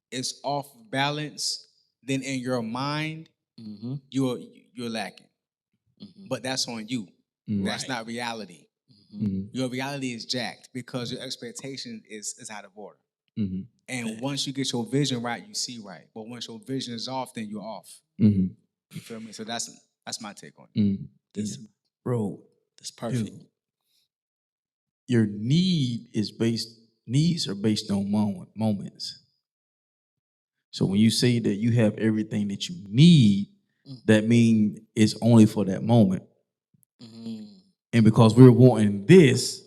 is off balance, then in your mind you're lacking. But that's on you. That's not reality. Your reality is jacked because your expectation is out of order. And once you get your vision right, you see right. But once your vision is off, then you're off. You feel me? So that's my take on it. This, bro, that's perfect. Dude, your needs are based on moments. So when you say that you have everything that you need, that means it's only for that moment. And because we're wanting this,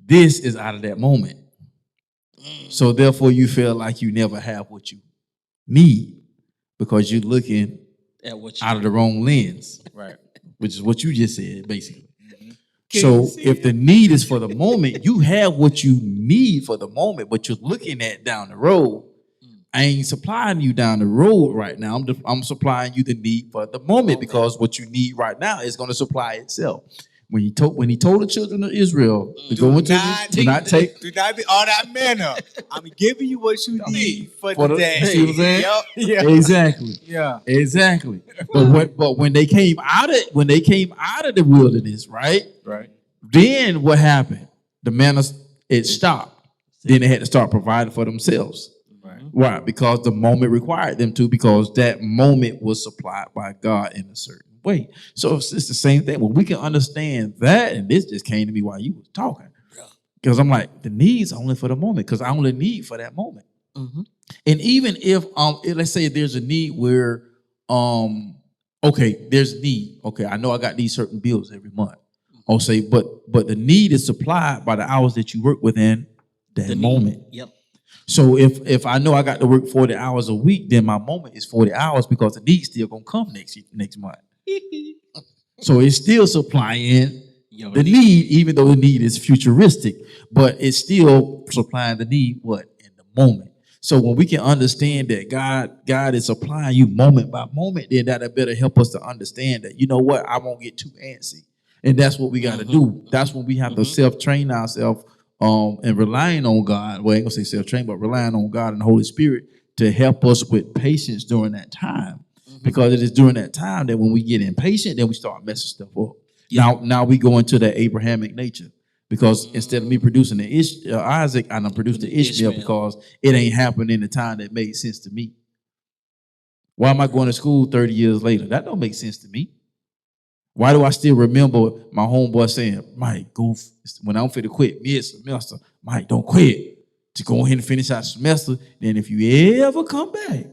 this is out of that moment. So therefore you feel like you never have what you need because you're looking at what out of the wrong lens. Right. Which is what you just said, basically. So if the need is for the moment, you have what you need for the moment, but you're looking at down the road. I ain't supplying you down the road right now. I'm supplying you the need for the moment because what you need right now is going to supply itself. When he told the children of Israel to go into do not be all that manna. I'm giving you what you need for the day. See what I'm saying? Yep. Exactly. Yeah. Exactly. But when they came out of the wilderness, right? Right. Then what happened? The manna it stopped. Then they had to start providing for themselves. Right. Why? Because the moment required them to, because that moment was supplied by God in a certain way. So it's the same thing. When we can understand that, and this just came to me while you was talking. Because I'm like, the needs are only for the moment, because I only need for that moment. And even if let's say there's a need where there's need. Okay, I know I got these certain bills every month. I'll say, but the need is supplied by the hours that you work within that moment. Yep. So if I know I got to work 40 hours a week, then my moment is 40 hours because the need still gonna come next month. So it's still supplying the need, even though the need is futuristic, but it's still supplying the need in the moment. So when we can understand that God is supplying you moment by moment, then that'll better help us to understand that, you know what, I won't get too antsy. And that's what we got to do. That's when we have to self-train ourselves and relying on God. Well, I ain't gonna say self-train, but relying on God and the Holy Spirit to help us with patience during that time. Because it is during that time that when we get impatient, then we start messing stuff up. Now we go into the Abrahamic nature. Because instead of me producing the Isaac, I done produced the Ishmael because it ain't happened in the time that made sense to me. Why am I going to school 30 years later? That don't make sense to me. Why do I still remember my homeboy saying, Mike, go, when I'm fit to quit mid-semester, Mike, don't quit. Just go ahead and finish out the semester. Then if you ever come back,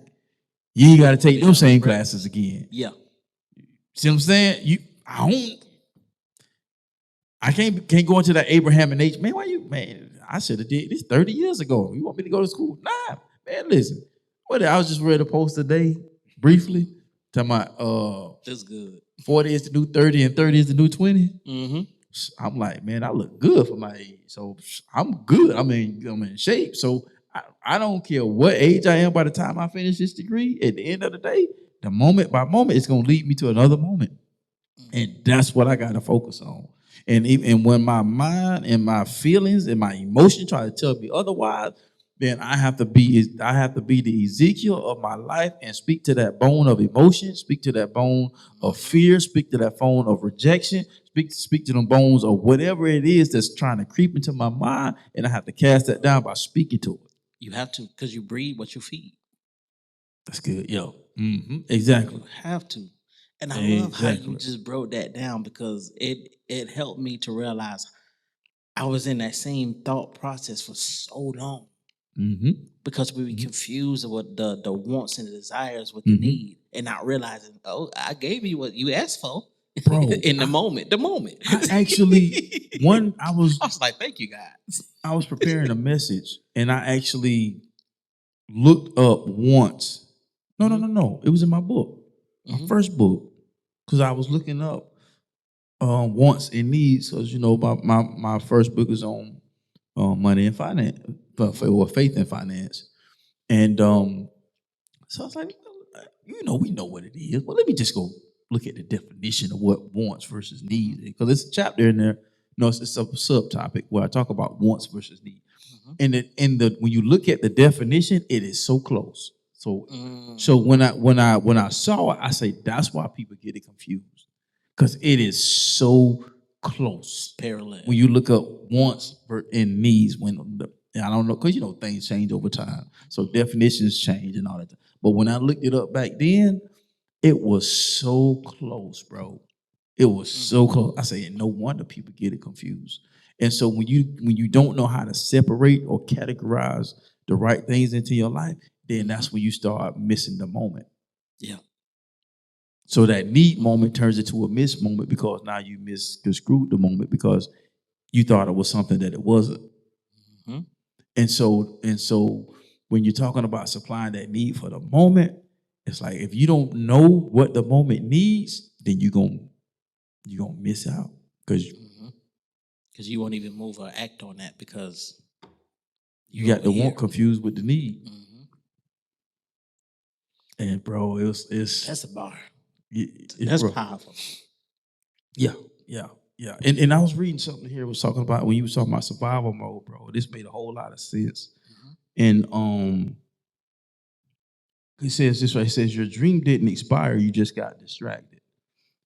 you ain't got to take those same classes again. Yeah. See what I'm saying? I can't go into that Abraham and H. Man, I should have did this 30 years ago. You want me to go to school? Nah, man, listen. I was just read a post today, briefly, talking about that's good. 40 is the new 30 and 30 is the new 20. I'm like, man, I look good for my age. So I'm good. I'm in shape. So I don't care what age I am by the time I finish this degree. At the end of the day, the moment by moment, it's going to lead me to another moment. And that's what I got to focus on. And when my mind and my feelings and my emotion try to tell me otherwise, then I have to be the Ezekiel of my life and speak to that bone of emotion, speak to that bone of fear, speak to that bone of rejection, speak to them bones of whatever it is that's trying to creep into my mind, and I have to cast that down by speaking to it. You have to, because you breathe what you feed. That's good, yo. Exactly. You have to. And I love how you just broke that down, because it helped me to realize I was in that same thought process for so long. Because we were confused with the wants and the desires with the need, and not realizing, I gave you what you asked for, bro. In the moment. I actually I was like, thank you, guys. I was preparing a message, and I actually looked up wants. No. It was in my book, my first book, because I was looking up wants and needs. Because my first book is on money and finance. Or faith and finance. And so I was like, we know what it is. Well, let me just go look at the definition of what wants versus needs. Because there's a chapter in there, it's a subtopic where I talk about wants versus needs. And when you look at the definition, it is so close. So when I saw it, I say that's why people get it confused. Because it is so close. Parallel. When you look up wants and needs, when And I don't know, because things change over time. So definitions change and all that. But when I looked it up back then, it was so close, bro. It was so close. I say, no wonder people get it confused. And so when you don't know how to separate or categorize the right things into your life, then that's when you start missing the moment. Yeah. So that need moment turns into a miss moment because now you misconstrued the moment because you thought it was something that it wasn't. Mm-hmm. And so when you're talking about supplying that need for the moment, it's like if you don't know what the moment needs, then you're gonna miss out because you won't even move or act on that because you got the want confused with the need. Mm-hmm. And bro, it's that's a bar. That's powerful. Yeah. And I was reading something here. It was talking about when you was talking about survival mode, bro. This made a whole lot of sense. And he says this right. He says your dream didn't expire. You just got distracted.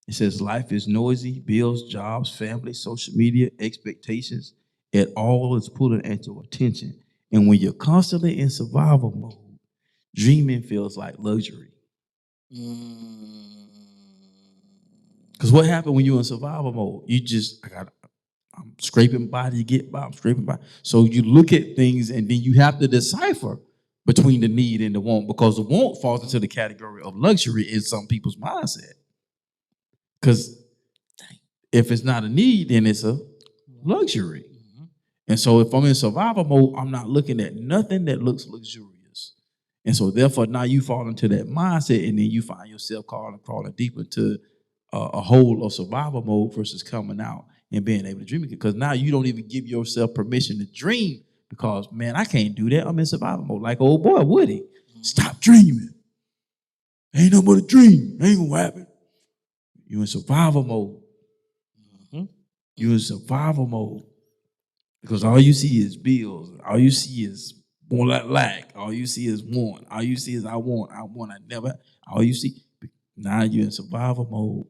It says life is noisy, bills, jobs, family, social media, expectations. It all is pulling at your attention. And when you're constantly in survival mode, dreaming feels like luxury. Because what happened when you're in survival mode? I'm scraping by to get by. I'm scraping by. So you look at things and then you have to decipher between the need and the want because the want falls into the category of luxury in some people's mindset. Because if it's not a need, then it's a luxury. And so if I'm in survival mode, I'm not looking at nothing that looks luxurious. And so therefore now you fall into that mindset and then you find yourself crawling deep into a hole of survival mode versus coming out and being able to dream. Because now you don't even give yourself permission to dream because, man, I can't do that. I'm in survival mode. Like old boy Woody, stop dreaming. Ain't no more to dream. Ain't gonna happen. You in survival mode. You in survival mode. Because all you see is bills. All you see is more like lack. All you see is want. All you see is I want, I never. All you see, now you're in survival mode.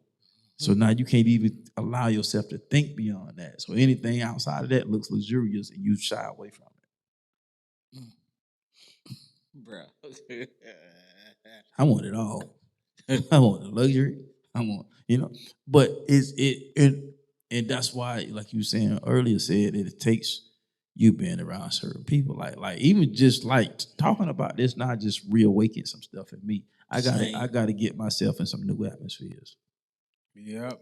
So now you can't even allow yourself to think beyond that. So anything outside of that looks luxurious and you shy away from it. Bruh. I want it all. I want the luxury. I want, but and that's why, like you were saying earlier, said that it takes you being around certain people. Like even just like talking about this, not just reawaken some stuff in me. I gotta get myself in some new atmospheres. Yep.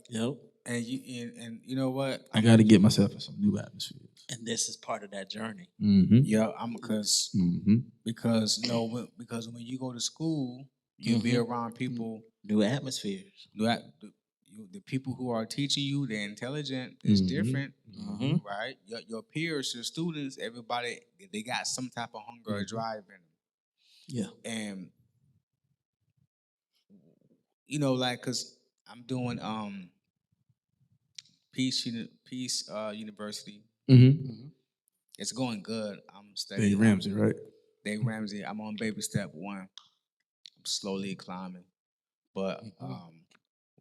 And you know what? I got to get myself in some new atmospheres. And this is part of that journey. Yeah, because when you go to school, you'll be around people, new atmospheres. The people who are teaching you, they're intelligent. It's different, right? Your peers, your students, everybody, they got some type of hunger or drive in them. Yeah, and because I'm doing Peace University. It's going good. I'm studying. Dave Ramsey, right? Dave Ramsey. I'm on baby step 1. I'm slowly climbing, but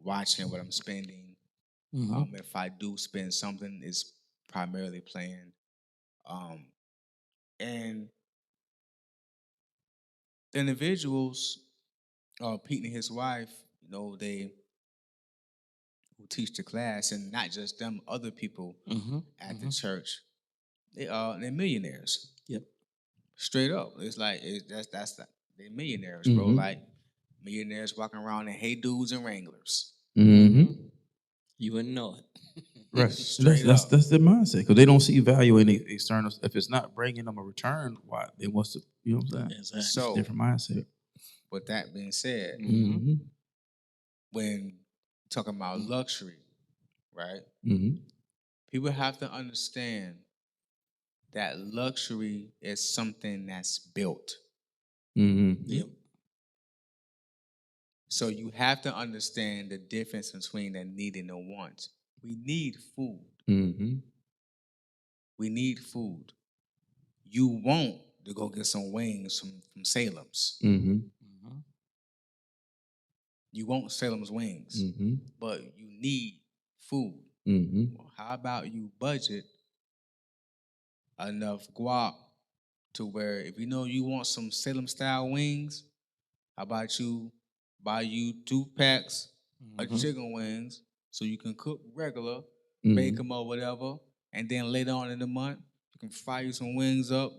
watching what I'm spending. If I do spend something, it's primarily planned. And the individuals, Pete and his wife, they who teach the class, and not just them, other people at the church. They're millionaires. Yep. Straight up, it's like they're millionaires, bro. Like millionaires walking around in Hey Dudes and Wranglers. You wouldn't know it. Right. That's their mindset because they don't see value in the external. If it's not bringing them a return, why they want to? You know what I'm saying? Exactly. So, it's a different mindset. With that being said, when talking about luxury, right? People have to understand that luxury is something that's built. Yep. So you have to understand the difference between the need and the want. We need food. We need food. You want to go get some wings from Salem's. You want Salem's wings, but you need food. Well, how about you budget enough guap to where if you know you want some Salem style wings, how about you buy you 2 packs of chicken wings so you can cook regular, bake them or whatever, and then later on in the month you can fry you some wings up,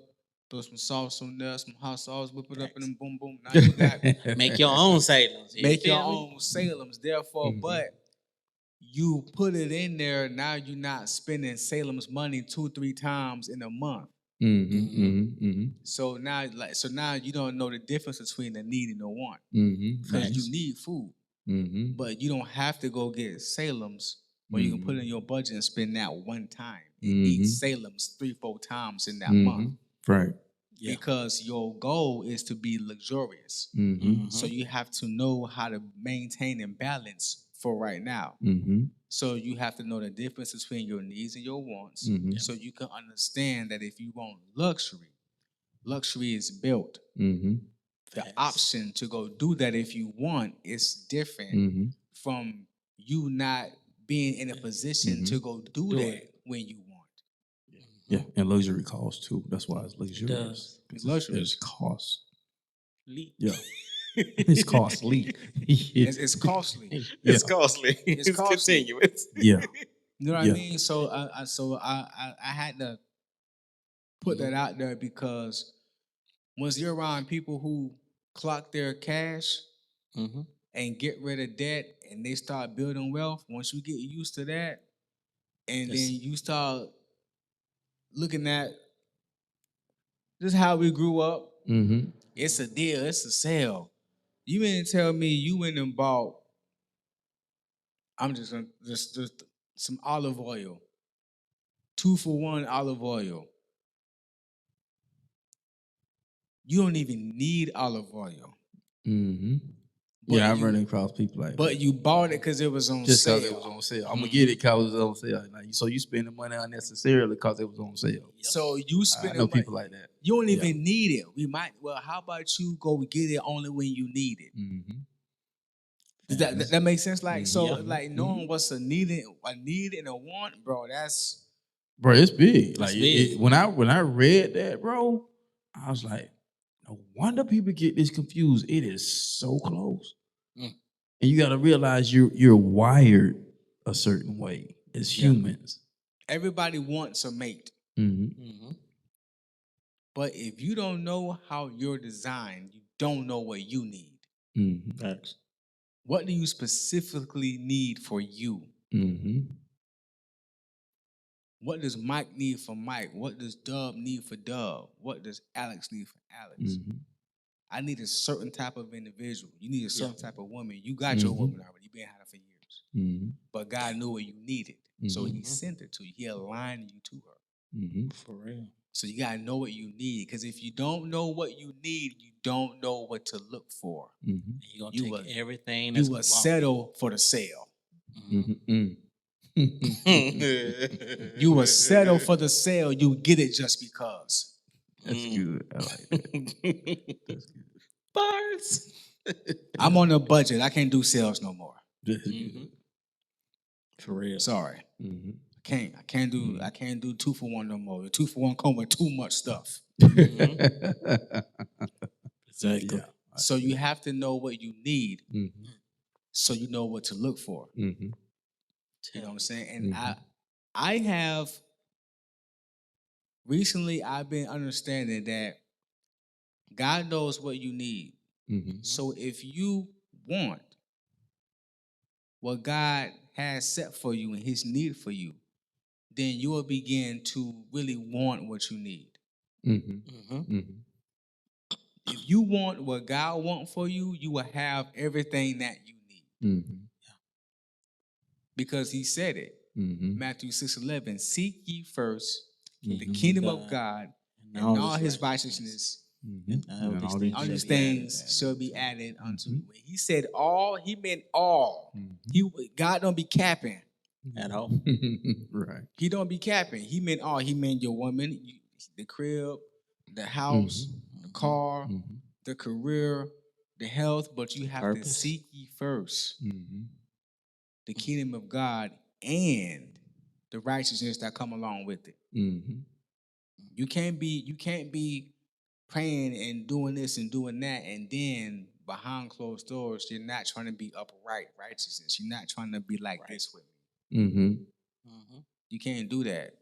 throw some sauce on there, some hot sauce, whip it up, and then boom, boom. Now you got Make your own Salems. make your own Salems. Therefore, but you put it in there. Now you're not spending Salem's money 2-3 times in a month. So now you don't know the difference between the need and the want because you need food, but you don't have to go get Salem's. Where you can put in your budget and spend that one time and eat Salem's 3-4 times in that month. Right. Yeah. Because your goal is to be luxurious. So you have to know how to maintain and balance for right now. So you have to know the difference between your needs and your wants. So you can understand that if you want luxury is built. The option to go do that if you want is different from you not being in a position to go do that when you want. Yeah, and luxury costs too. That's why it's luxurious. It's luxurious. It's cost. Yeah. It's costly. It's costly. It's costly. It's costly. continuous. Yeah. You know what I mean? So I had to put that out there because once you're around people who clock their cash and get rid of debt and they start building wealth, once you get used to that, and then you start looking at just how we grew up, it's a deal, it's a sale. You mean to tell me you went and bought, I'm just gonna just some olive oil, 2-for-1 olive oil. You don't even need olive oil. Yeah, I've run across people like but that. you bought it because it was on Just sale. because it was on sale. I'm going to get it because it was on sale. Like, so you spending money unnecessarily because it was on sale. So you spend I know people like that. You don't even need it. How about you go get it only when you need it? Does that make sense? Like like knowing what's a need and a want, bro. That's Bro, it's big. Like big. When I read that, bro, I was like, no wonder people get this confused. It is so close. And you got to realize you're wired a certain way as humans. Everybody wants a mate. But if you don't know how you're designed, you don't know what you need. Facts. What do you specifically need for you? What does Mike need for Mike? What does Dub need for Dub? What does Alex need for Alex? I need a certain type of individual. You need a certain type of woman. You got your woman already. You've been had her for years. But God knew what you needed. So he sent it to you. He aligned you to her. For real. So you got to know what you need. Because if you don't know what you need, you don't know what to look for. You're going to take everything. You will settle for the sale. You will settle for the sale. You get it just because. That's good. I like that. That's good. Bars. I'm on a budget. I can't do sales no more. That's good. For real. Sorry. I can't do 2-for-1 no more. The 2-for-1 come with too much stuff. Exactly. Yeah. So you have to know what you need, so you know what to look for. You know what I'm saying? And I have recently I've been understanding that God knows what you need. So if you want what God has set for you and his need for you, then you will begin to really want what you need. If you want what God wants for you, you will have everything that you need. Because he said it. Matthew 6:11, seek ye first the kingdom of God and all his righteousness. And all these things shall be added unto you. When he said all, he meant all. God don't be capping. At all. Right. He don't be capping. He meant all. He meant your woman, the crib, the house, the car, the career, the health. But you have to seek ye first the kingdom of God and the righteousness that come along with it. You can't be praying and doing this and doing that, and then behind closed doors, you're not trying to be upright righteousness. You're not trying to be like this with me. Mm-hmm. You can't do that.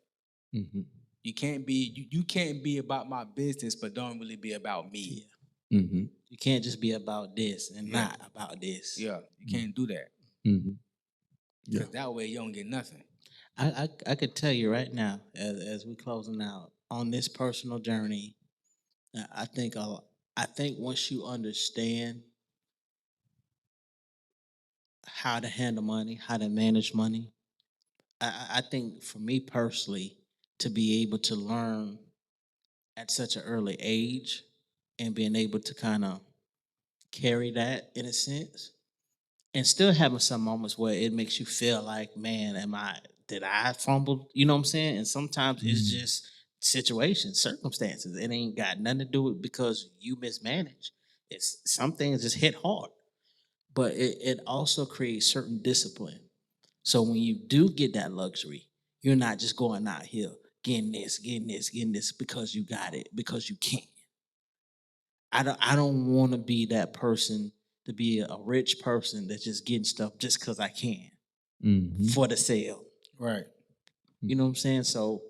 Mm-hmm. You can't be you can't be about my business, but don't really be about me. Yeah. Mm-hmm. You can't just be about this and not about this. Yeah, you can't do that. Mm-hmm. Because that way you don't get nothing. I could tell you right now, as we closing out on this personal journey, I think once you understand how to handle money, how to manage money, I think for me personally, to be able to learn at such an early age and being able to kind of carry that in a sense, and still having some moments where it makes you feel like, man, did I fumble? You know what I'm saying? And sometimes it's just situations, circumstances. It ain't got nothing to do with because you mismanage. It's some things just hit hard. But it also creates certain discipline. So when you do get that luxury, you're not just going out here getting this because you got it, because you can. I don't want to be that person, to be a rich person that's just getting stuff just because I can for the sale. Right. You know what I'm saying? So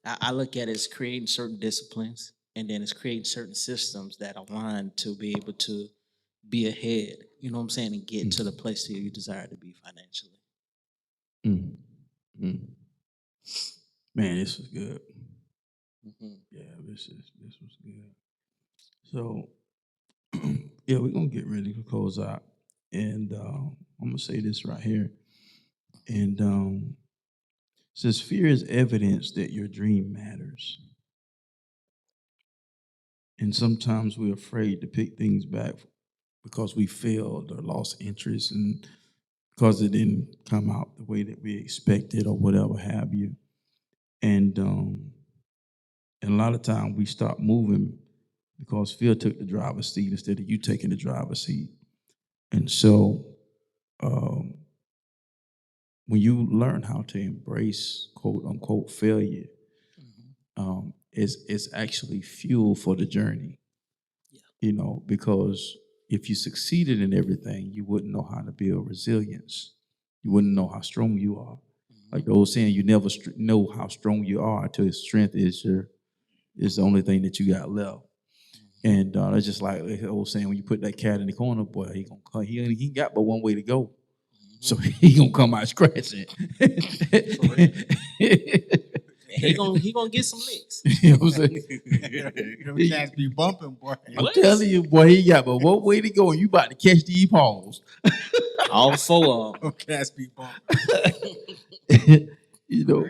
I look at it as creating certain disciplines, and then it's creating certain systems that align to be able to be ahead, you know what I'm saying, and get to the place that you desire to be financially. Man, this was good. Yeah, this was good. So, yeah, we're gonna get ready to close out, and I'm gonna say this right here. And says fear is evidence that your dream matters, and sometimes we're afraid to pick things back because we failed or lost interest, and because it didn't come out the way that we expected or whatever have you. And a lot of times we stop moving because fear took the driver's seat instead of you taking the driver's seat. And so when you learn how to embrace quote unquote failure, it's actually fuel for the journey. Yeah. You know, because if you succeeded in everything, you wouldn't know how to build resilience. You wouldn't know how strong you are. Like the old saying, you never know how strong you are until strength is the only thing that you got left. And it's just like the old saying, when you put that cat in the corner, boy, he got but one way to go. So he gonna come out scratching. He gonna get some licks. You know what I'm saying? Them cats be bumping, boy. I'm telling you, boy, he got but one way to go, and you about to catch these paws. All four of them. Them cats be bumping. You know.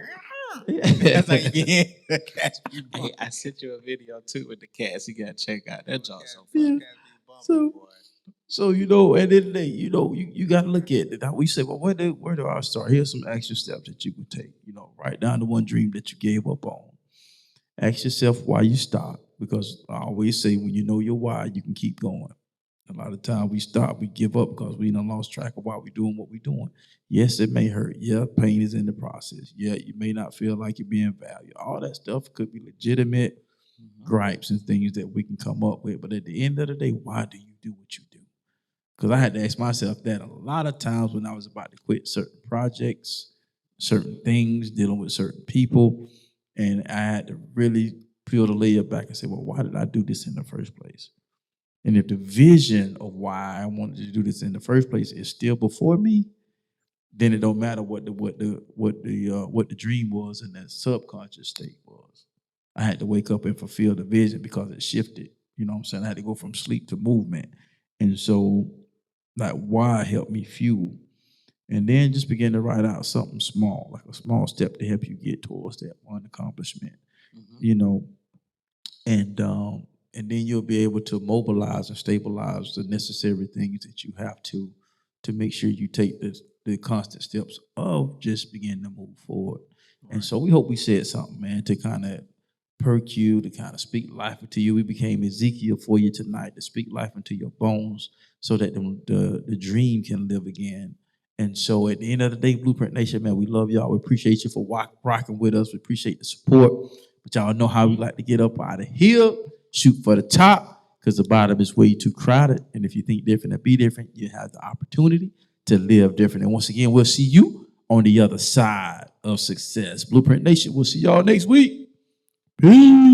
That's like, yeah, cats be bumping. Hey, I sent you a video too with the cats. You gotta check out that joint so Yeah. So you know, at the end of the day, you know, you got to look at it. Now we say, well, where do I start? Here's some action steps that you could take. You know, write down the one dream that you gave up on. Ask yourself why you stop, because I always say when you know your why, you can keep going. A lot of times we stop, we give up because we done lost track of why we're doing what we're doing. Yes, it may hurt. Yeah, pain is in the process. Yeah, you may not feel like you're being valued. All that stuff could be legitimate gripes and things that we can come up with. But at the end of the day, why do you do what you do? Because I had to ask myself that a lot of times when I was about to quit certain projects, certain things, dealing with certain people, and I had to really peel the layer back and say, well, why did I do this in the first place? And if the vision of why I wanted to do this in the first place is still before me, then it don't matter what the dream was and that subconscious state was. I had to wake up and fulfill the vision because it shifted. You know what I'm saying? I had to go from sleep to movement. And so like why helped me fuel. And then just begin to write out something small, like a small step to help you get towards that one accomplishment. You know, and then you'll be able to mobilize and stabilize the necessary things that you have to make sure you take the constant steps of just begin to move forward. Right. And so we hope we said something, man, to kind of perk you, to kind of speak life into you. We became Ezekiel for you tonight, to speak life into your bones so that the dream can live again. And so at the end of the day, Blueprint Nation, man, we love y'all. We appreciate you for rocking with us. We appreciate the support. But y'all know how we like to get up out of here. shoot for the top, because the bottom is way too crowded. And if you think different and be different, you have the opportunity to live different. And once again, we'll see you on the other side of success. Blueprint Nation, we'll see y'all next week. Peace.